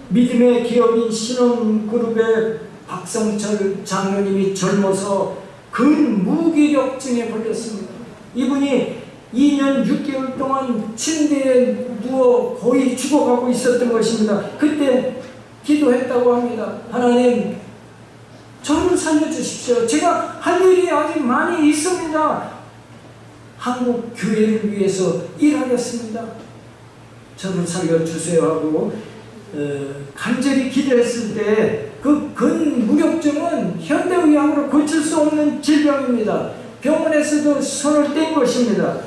믿음의 기업인 신혼그룹의 박성철 장로님이 젊어서 근 무기력증에 걸렸습니다. 이분이 2년 6개월 동안 침대에 누워 거의 죽어가고 있었던 것입니다. 그때 기도했다고 합니다. 하나님, 저를 살려주십시오. 제가 할 일이 아직 많이 있습니다. 한국 교회를 위해서 일하겠습니다. 저를 살려주세요 하고 간절히 기도했을 때 그 근무력증은 현대의학으로 고칠 수 없는 질병입니다. 병원에서도 손을 뗀 것입니다.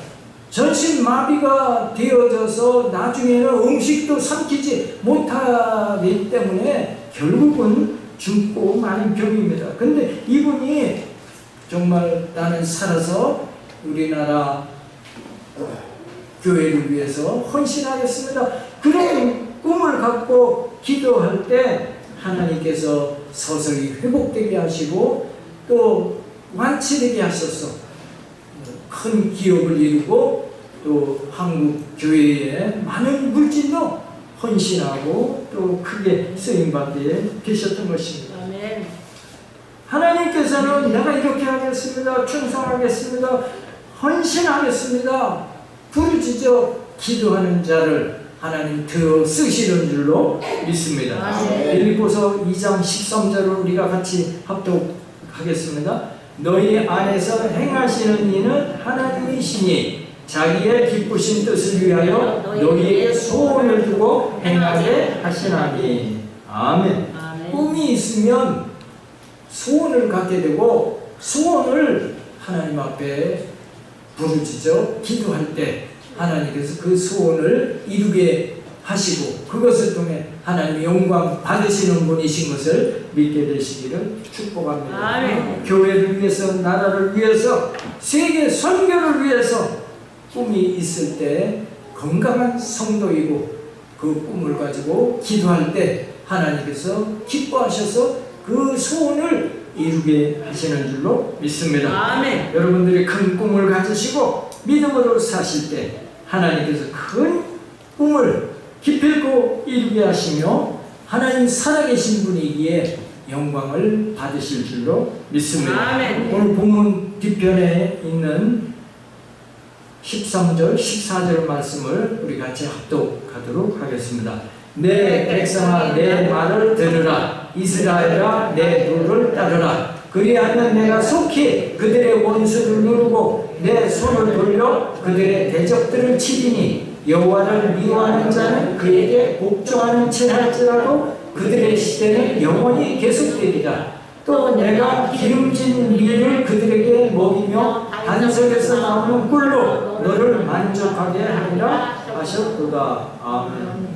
전신마비가 되어져서 나중에는 음식도 삼키지 못하기 때문에 결국은 죽고 마는 병입니다. 근데 이분이 정말 나는 살아서 우리나라 교회를 위해서 헌신하겠습니다. 그런 꿈을 갖고 기도할 때 하나님께서 서서히 회복되게 하시고 또 완치되게 하셔서 큰 기업을 이루고 또 한국 교회에 많은 물질로 헌신하고 또 크게 쓰임받게 되셨던 것입니다. 아멘. 하나님께서는 내가 이렇게 하겠습니다. 충성하겠습니다. 헌신하겠습니다. 부르짖어 기도하는 자를 하나님 더 쓰시는 줄로 믿습니다. 빌립보서 2장 13절을 우리가 같이 합독하겠습니다. 너희 안에서 행하시는 이는 하나님이시니 자기의 기쁘신 뜻을 위하여 너희의 소원을 두고 행하게 하시나니. 아멘. 꿈이 있으면 소원을 갖게 되고 소원을 하나님 앞에 부르짖어 기도할 때 하나님께서 그 소원을 이루게 하시고 그것을 통해 하나님의 영광 받으시는 분이신 것을 믿게 되시기를 축복합니다. 아멘. 교회를 위해서, 나라를 위해서, 세계 선교를 위해서 꿈이 있을 때 건강한 성도이고 그 꿈을 가지고 기도할 때 하나님께서 기뻐하셔서 그 소원을 이루게 하시는 줄로 믿습니다. 아멘. 여러분들이 큰 꿈을 가지시고 믿음으로 사실 때 하나님께서 큰 꿈을 기필코 이루게 하시며 하나님 살아계신 분이기에 영광을 받으실 줄로 믿습니다. 아멘. 오늘 본문 뒤편에 있는 13절, 14절 말씀을 우리 같이 합독하도록 하겠습니다. 내 백성아 내 말을 들으라. 이스라엘아 내 노를 따르라. 그리하면 내가 속히 그들의 원수를 누르고 내 손을 돌려 그들의 대적들을 치리니 여호와를 미워하는 자는 그에게 복종하는 채할지라도 그들의 시대는 영원히 계속되리라. 또 내가 기름진 밀을 그들에게 먹이며 반석에서 나오는 꿀로 너를 만족하게 하리라 하셨도다. 아멘.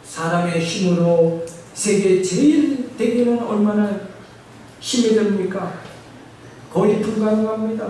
사람의 힘으로 세계 제일 되기는 얼마나 힘이 됩니까? 거의 불가능합니다.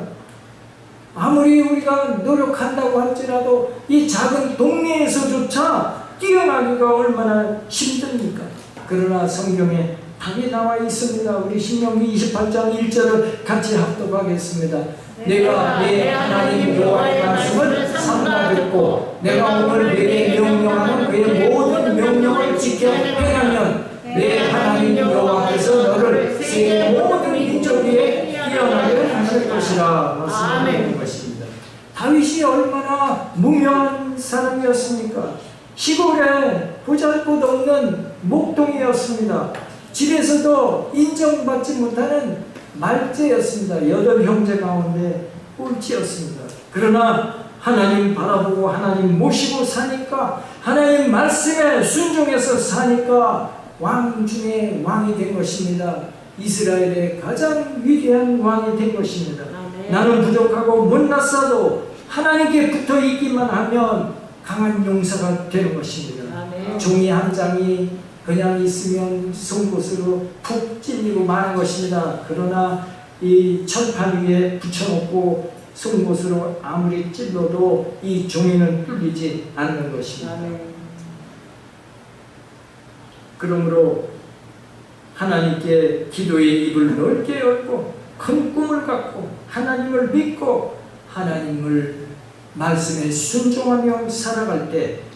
아무리 우리가 노력한다고 할지라도 이 작은 동네에서조차 뛰어나기가 얼마나 힘듭니까? 그러나 성경에 답이 나와 있습니다. 우리 신명기 28장 1절을 같이 합독하겠습니다. 내가 내 하나님 여호와의 말씀을 삼가 듣고 내가 오늘 내게 명령하는 그의 모든 명령을 지켜 행하면 내 하나님 여호와께서 너를 세계 모든 민족 위에 뛰어나게 하실 것이라 말씀하는 것입니다. 다윗이 얼마나 무명한 사람이었습니까? 시골에 보잘것없는 목동이었습니다. 집에서도 인정받지 못하는 말제였습니다. 8형제 가운데 꼴찌였습니다. 그러나 하나님 바라보고 하나님 모시고 사니까 하나님 말씀에 순종해서 사니까 왕 중에 왕이 된 것입니다. 이스라엘의 가장 위대한 왕이 된 것입니다. 아멘. 나는 부족하고 못났어도 하나님께 붙어 있기만 하면 강한 용사가 되는 것입니다. 아멘. 종이 한 장이 그냥 있으면 송곳으로 푹 찔리고 마는 것입니다. 그러나 이 철판 위에 붙여놓고 송곳으로 아무리 찔러도 이 종이는 뚫리지 않는 것입니다. 아멘. 그러므로 하나님께 기도의 입을 넓게 열고 큰 꿈을 갖고 하나님을 믿고 하나님을 말씀에 순종하며 살아갈 때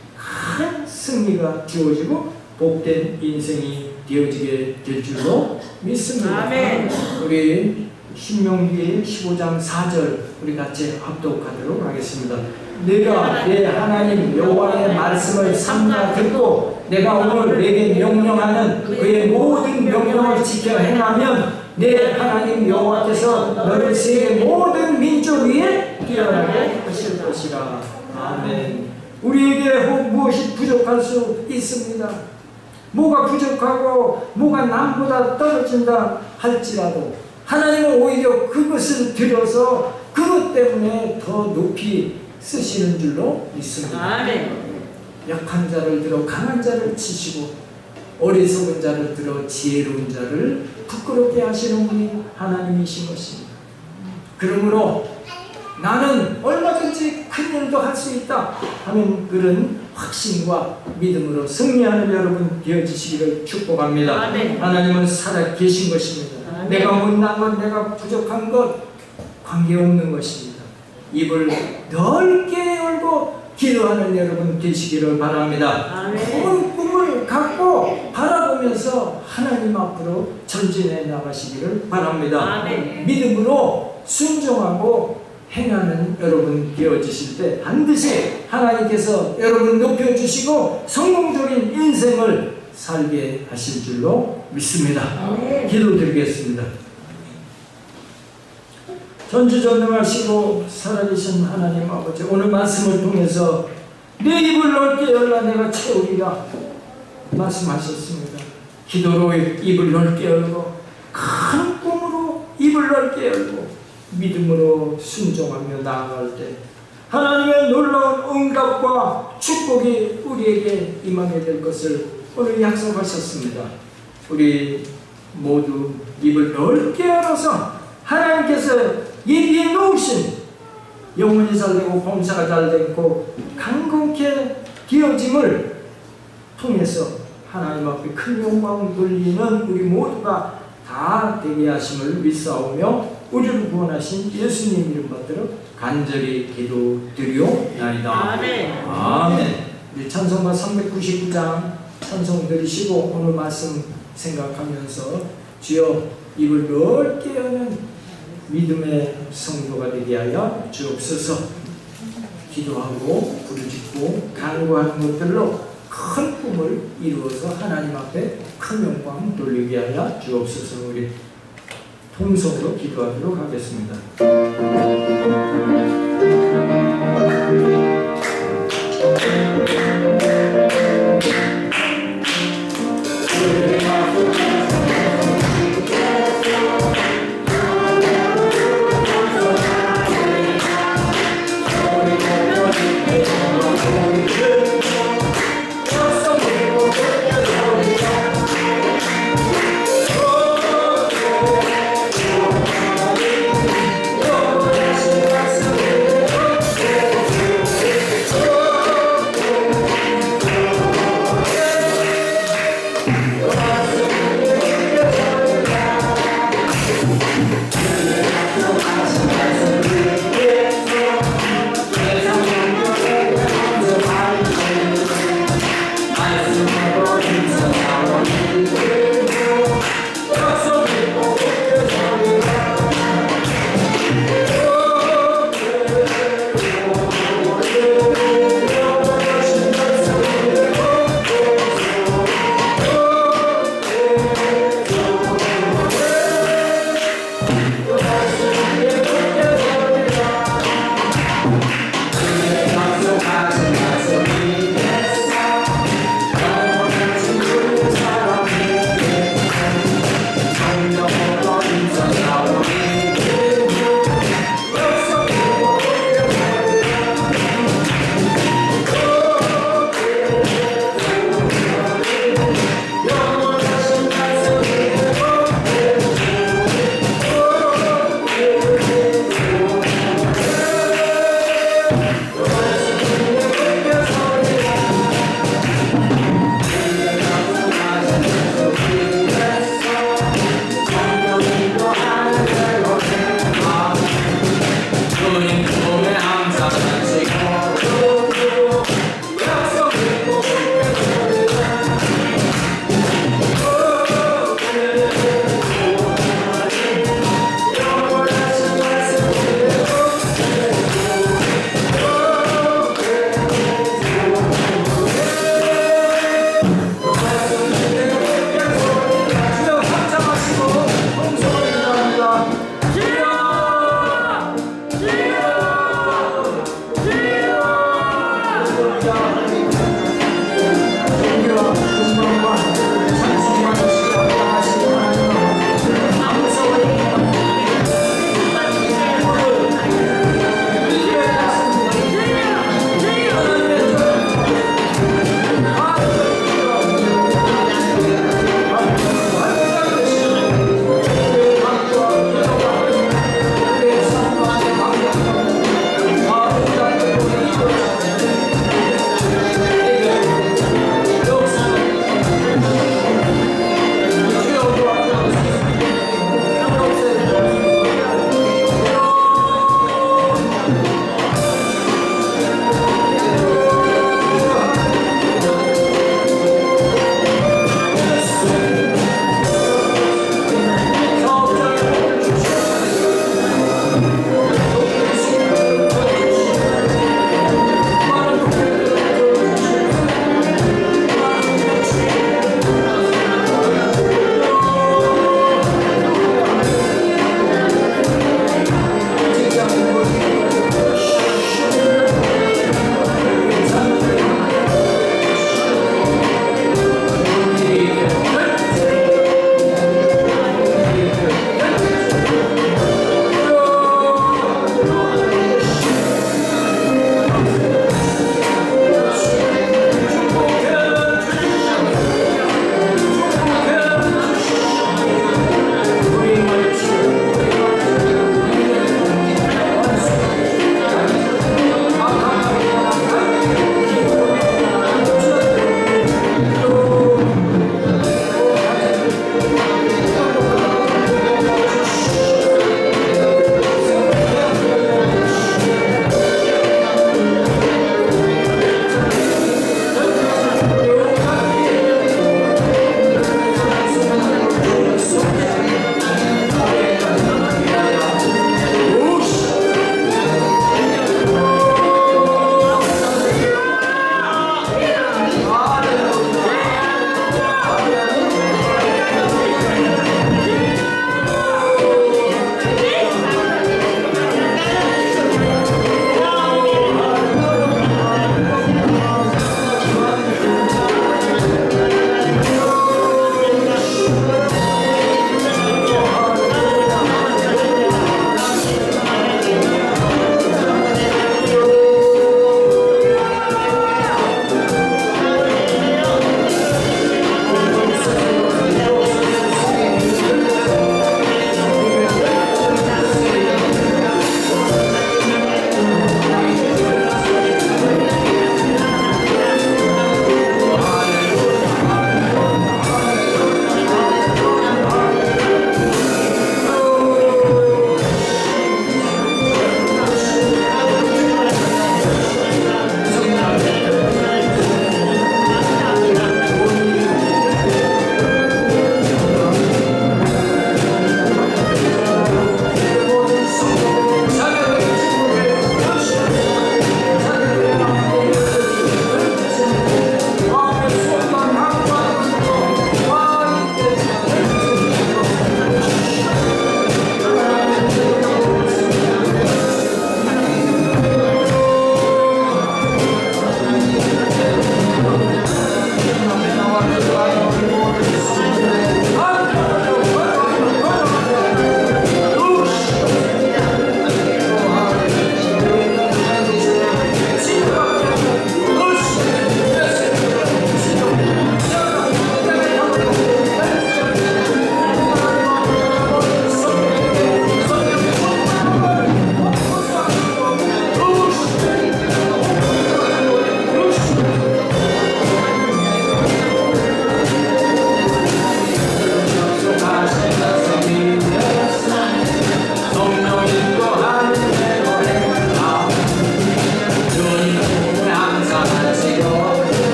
큰 승리가 주어지고 복된 인생이 되어지게 될 줄로 믿습니다. 아멘. 우리 신명기 15장 4절 우리 같이 합독하도록 하겠습니다. 내가 내 하나님 여호와의 말씀을 삼가 듣고 내가 오늘 내게 명령하는 그의 모든 명령을 지켜 행하면 내 하나님 여호와께서 너를 세계 모든 민족 위에 뛰어나게 하실 것이라. 아멘. 우리에게 무엇이 부족할 수 있습니다. 뭐가 부족하고 뭐가 남보다 떨어진다 할지라도 하나님은 오히려 그것을 들여서 그것 때문에 더 높이 쓰시는 줄로 믿습니다. 아멘. 약한 자를 들어 강한 자를 치시고 어리석은 자를 들어 지혜로운 자를 부끄럽게 하시는 분이 하나님이신 것입니다. 그러므로 나는 얼마든지 큰 일도 할 수 있다 하는 그런 확신과 믿음으로 승리하는 여러분 되어지시기를 축복합니다. 아멘. 하나님은 살아 계신 것입니다. 아멘. 내가 못난 것, 내가 부족한 것 관계없는 것입니다. 입을 넓게 열고 기도하는 여러분 되시기를 바랍니다. 아멘. 큰 꿈을 갖고 바라보면서 하나님 앞으로 전진해 나가시기를 바랍니다. 아멘. 믿음으로 순종하고 행하는 여러분 되어지실 때 반드시 하나님께서 여러분 높여주시고 성공적인 인생을 살게 하실 줄로 믿습니다. 아멘. 기도드리겠습니다. 전지전능하시고 살아계신 하나님 아버지, 오늘 말씀을 통해서 내 입을 넓게 열라 내가 채우리라 말씀하셨습니다. 기도로 입을 넓게 열고 큰 꿈으로 입을 넓게 열고 믿음으로 순종하며 나아갈 때 하나님의 놀라운 응답과 축복이 우리에게 임하게 될 것을 오늘 약속하셨습니다. 우리 모두 입을 넓게 열어서 하나님께서 예비해 놓으신 영혼이 잘되고 범사가 잘되고 강건케 되어짐을 통해서 하나님 앞에 큰 영광 돌리는 우리 모두가 다 되게 하심을 믿사오며 우리를 구원하신 예수님 이름 받들어 간절히 기도드리옵나이다. 아멘. 아멘. 우리 찬송가 399장 찬송 들으시고 오늘 말씀 생각하면서 주여 입을 넓게 여는 믿음의 성도가 되게 하여 주옵소서. 기도하고 부르짖고 간구하는 것들로 큰 꿈을 이루어서 하나님 앞에 큰 영광 돌리게 하여 주옵소서. 우리 통성으로 기도하도록 하겠습니다.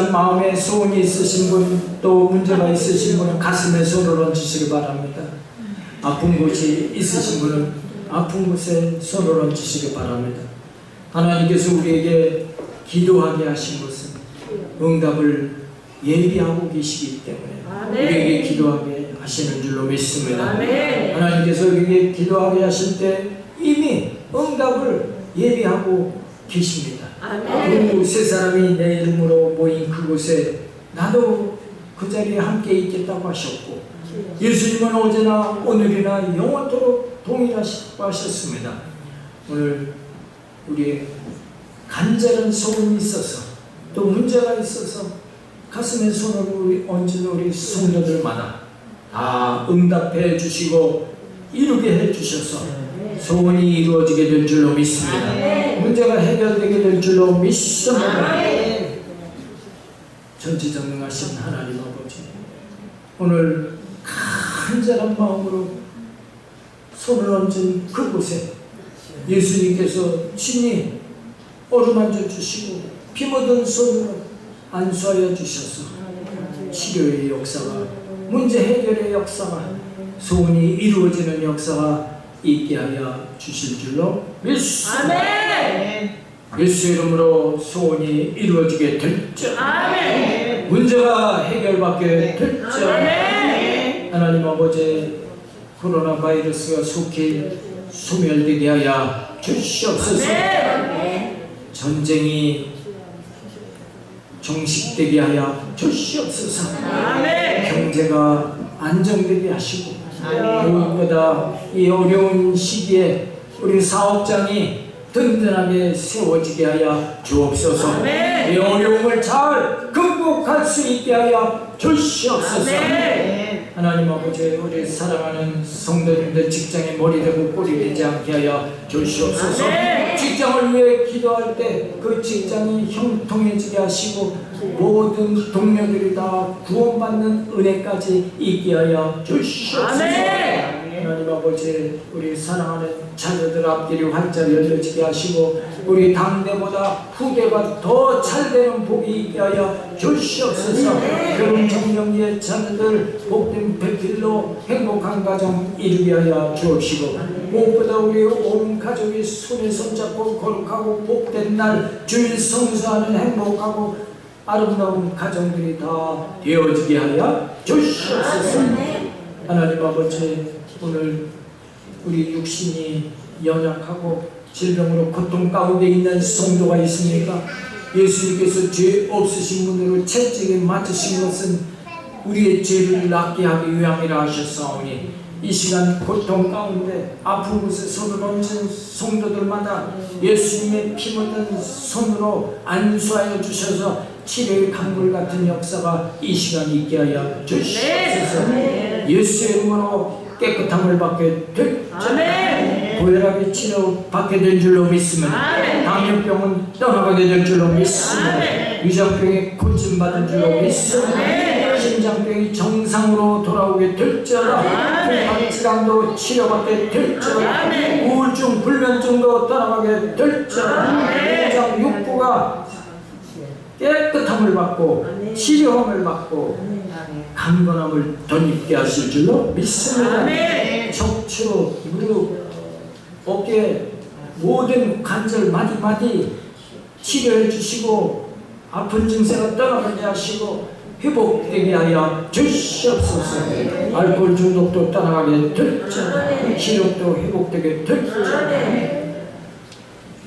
시간 마음에 소원이 있으신 분, 또 문제가 있으신 분은 가슴에 손을 얹으시기 바랍니다. 아픈 곳이 있으신 분은 아픈 곳에 손을 얹으시기 바랍니다. 하나님께서 우리에게 기도하게 하신 것은 응답을 예비하고 계시기 때문에 우리에게 기도하게 하시는 줄로 믿습니다. 하나님께서 우리에게 기도하게 하실 때 이미 응답을 예비하고 계십니다. 그 세 사람이 내 이름으로 모인 그곳에 나도 그 자리에 함께 있겠다고 하셨고, 예수님은 언제나 오늘이나 영원토록 동일하시다고 하셨습니다. 오늘 우리의 간절한 소원이 있어서 또 문제가 있어서 가슴에 손을 얹은 우리 성도들마다 다 응답해 주시고 이루게 해 주셔서 소원이 이루어지게 될 줄로 믿습니다. 문제가 해결되게 될 줄로 믿습니다. 전지전능하신 하나님 아버지, 오늘 간절한 마음으로 손을 얹은 그곳에 예수님께서 친히 어루만져 주시고 피 묻은 손으로 안수하여 주셔서 치료의 역사가, 문제 해결의 역사가, 소원이 이루어지는 역사가 있게 하여 주실 줄로 믿습니다. 예수 이름으로 소원이 이루어지게 될지어다. 문제가 해결받게 될지어다. 하나님 아버지, 코로나 바이러스가 속히 소멸되게 하여 주시옵소서. 전쟁이 종식되게 하여 주시옵소서. 경제가 안정되게 하시고, 무엇보다 이 어려운 시기에 우리 사업장이 든든하게 세워지게 하여 주옵소서. 이 어려움을 잘 극복할 수 있게 하여 주시옵소서. 하나님 아버지, 우리 사랑하는 성도님들 직장에 머리 대고 꼬리 대지 않게 하여 주시옵소서. 직장을 위해 기도할 때 그 직장이 형통해지게 하시고 모든 동료들이 다 구원받는 은혜까지 있게 하여 주시옵소서. 하나님 아버지, 우리 사랑하는 자녀들 앞길이 활짝 열려지게 하시고 우리 당대보다 후대가 더 잘되는 복이 있게 하여 주시옵소서. 결혼 정령기의 자녀들 복된 배필로 행복한 가정 이루게 하여 주옵시고, 무엇보다 우리 온 가족이 손에 손잡고 거룩하고 복된 날 주일 성수하는 행복하고 아름다운 가정들이 다 되어지게 하여 주시옵소서. 하나님 아버지, 오늘 우리 육신이 연약하고 질병으로 고통 가운데 있는 성도가 있습니까? 예수님께서 죄 없으신 분으로 채찍에 맞으신 것은 우리의 죄를 낫게 하기 위함이라 하셨사오니, 이 시간 고통 가운데 아픈 곳에 손을 얹은 성도들마다 예수님의 피 묻은 손으로 안수하여 주셔서 치료의 강물 같은 역사가 이 시간 있게 하여 주시옵소서. 예수의 이름으로 깨끗함을 받게 될지어다. 고혈압이 치료받게 될 줄로 믿습니다. 당뇨병은 떠나가게 될 줄로 믿습니다. 위장병이 고침받은 줄로 믿습니다. 심장병이 정상으로 돌아오게 될지어다. 공황질환도 치료받게 될지어다. 우울증, 불면증도 떠나가게 될지어다. 위장 육부가 깨끗함을 받고 치료함을 받고 강건함을 덧입게 하실 줄로 믿습니다. 척추, 무릎, 어깨 모든 관절 마디마디 치료해 주시고 아픈 증세가 떠나가게 하시고 회복되게 하여 주시옵소서. 알코올 중독도 떠나가게 될지어다. 기력도 회복되게 될지어다.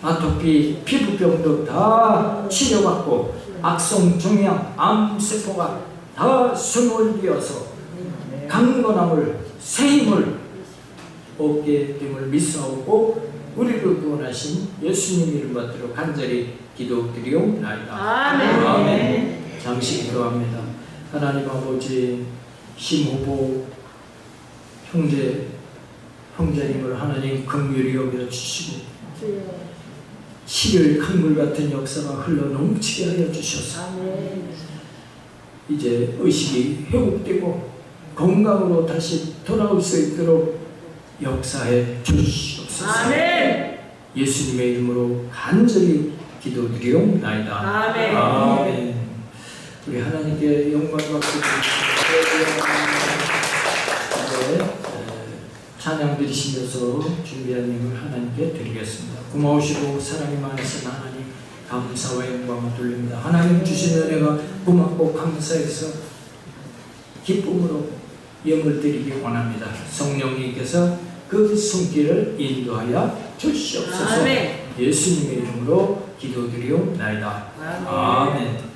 아토피, 피부병도 다 치료받고 악성 종양, 암세포가 다 수몰되어서 강건함을, 새 힘을 얻게 됨을 믿사오고 우리를 구원하신 예수님 이름 받들어 간절히 기도드리옵나이다. 아멘. 잠시 기도합니다. 하나님 아버지, 심호보 형제님을 하나님 긍휼히 여겨 주시고 치료의 강물 같은 역사가 흘러 넘치게 하여 주셔서 이제 의식이 회복되고 건강으로 다시 돌아올 수 있도록 역사해 주시옵소서. 예수님의 이름으로 간절히 기도드리옵나이다. 아멘. 우리 하나님께 영광 받고 찬양 드리시면서 준비한 예물 하나님께 드리겠습니다. 고마우시고 사랑이 많으신 하나님 감사와 영광을 돌립니다. 하나님 주신 은혜가 고맙고 감사해서 기쁨으로 예물 드리기 원합니다. 성령님께서 그 손길을 인도하여 주시옵소서. 아멘. 예수님의 이름으로 기도드리옵나이다. 아멘.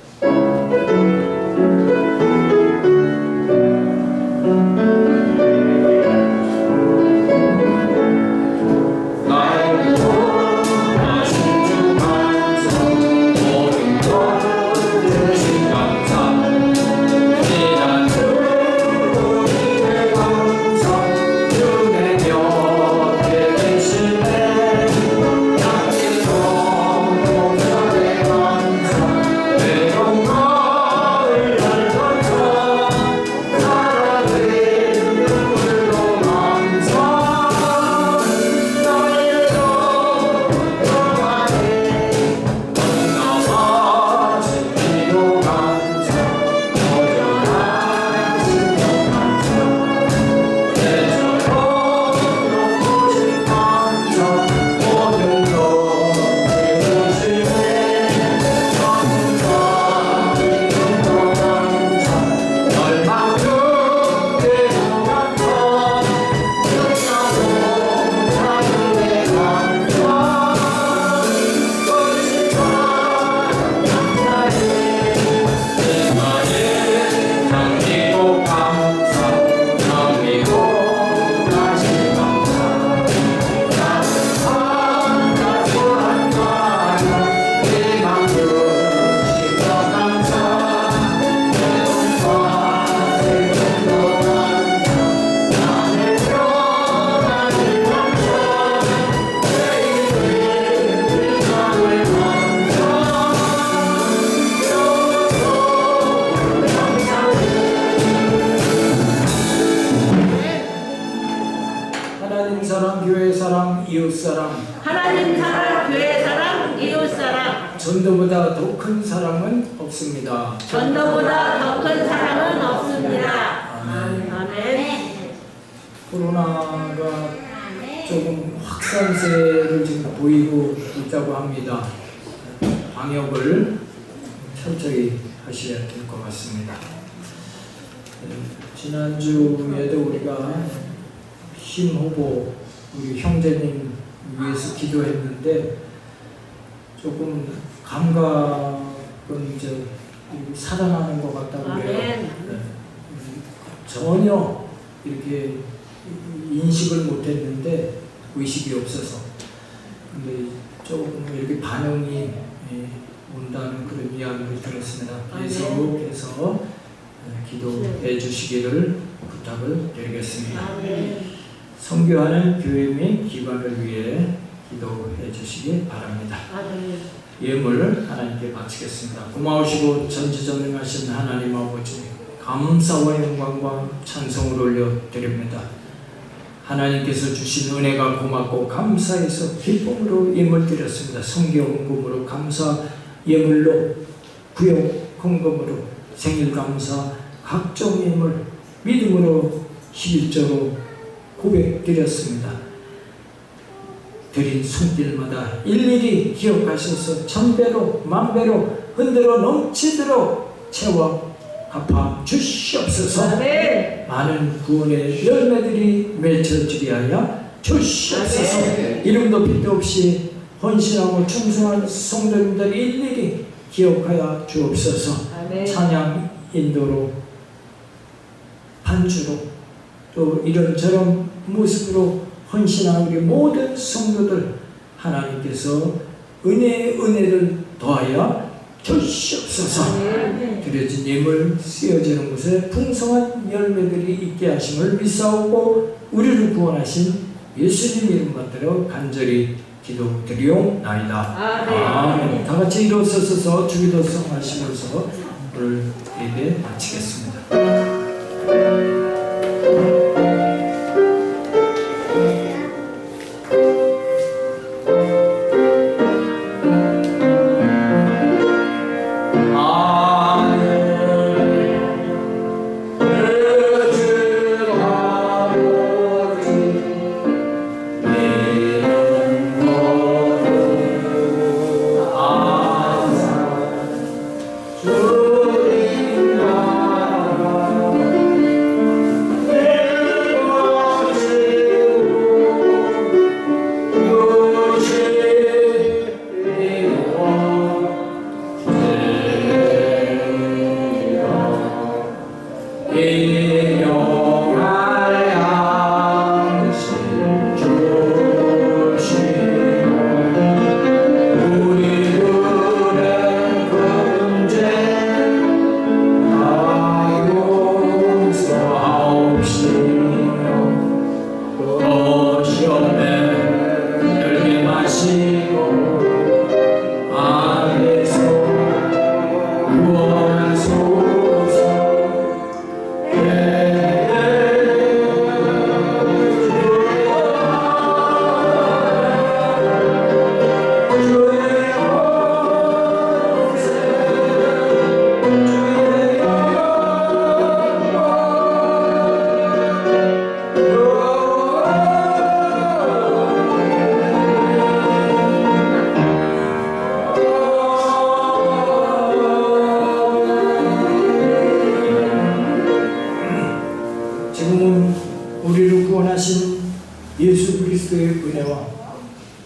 하나님 사랑, 교회 사랑, 이웃 사랑. 전도보다 더 큰 사랑은 없습니다. 전도보다 더 큰 사랑은 없습니다. 아멘. 코로나가 조금 확산세를 지금 보이고 있다고 합니다. 방역을 철저히 하셔야 될 것 같습니다. 지난주에도 우리가 신 후보 우리 형제님 위해서 기도했는데 조금 감각은 이제 살아나는 것 같다고 해요. 전혀 이렇게 인식을 못했는데 의식이 없어서 근데 조금 이렇게 반응이 온다는 그런 이야기를 들었습니다. 계속해서 기도해 주시기를 부탁을 드리겠습니다. 선교하는 교회 및 기관을 위해 기도해 주시기 바랍니다. 예물 하나님께 바치겠습니다. 고마우시고 전지전능하신 하나님 아버지 감사와 영광과 찬송을 올려드립니다. 하나님께서 주신 은혜가 고맙고 감사해서 기쁨으로 예물 드렸습니다. 성교 헌금으로 감사 예물로 구역 헌금으로 생일 감사 각종 예물 믿음으로 11조로 고백드렸습니다. 드린 손길마다 일일이 기억하셔서 천배로 만배로 흔들어 넘치도록 채워 갚아 주시옵소서. 많은 구원의 열매들이 맺혀지게 하여 주시옵소서. 이름도 빛도 없이 헌신하고 충성한 성도님들 일일이 기억하여 주옵소서. 찬양 인도로 반주로 또 이런저런 모습으로 헌신하는 우리 모든 성도들 하나님께서 은혜를 더하여 주시옵소서. 드려진 예물 쓰여지는 곳에 풍성한 열매들이 있게 하심을 믿사오고 우리를 구원하신 예수님 이름 받들어 간절히 기도드리옵나이다. 아멘. 다 같이 일어서서 주기도성 하시면서 오늘 예배 마치겠습니다. 아멘. 예수 그리스도의 은혜와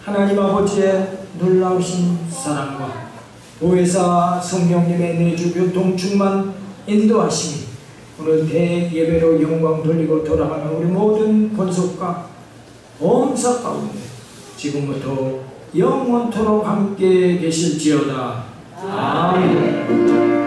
하나님 아버지의 놀라우신 사랑과 보혜사 성령님의 내주 교통 충만 인도하심이 오늘 대예배로 영광 돌리고 돌아가는 우리 모든 권속과 범사 가운데 지금부터 영원토록 함께 계실지어다. 아멘.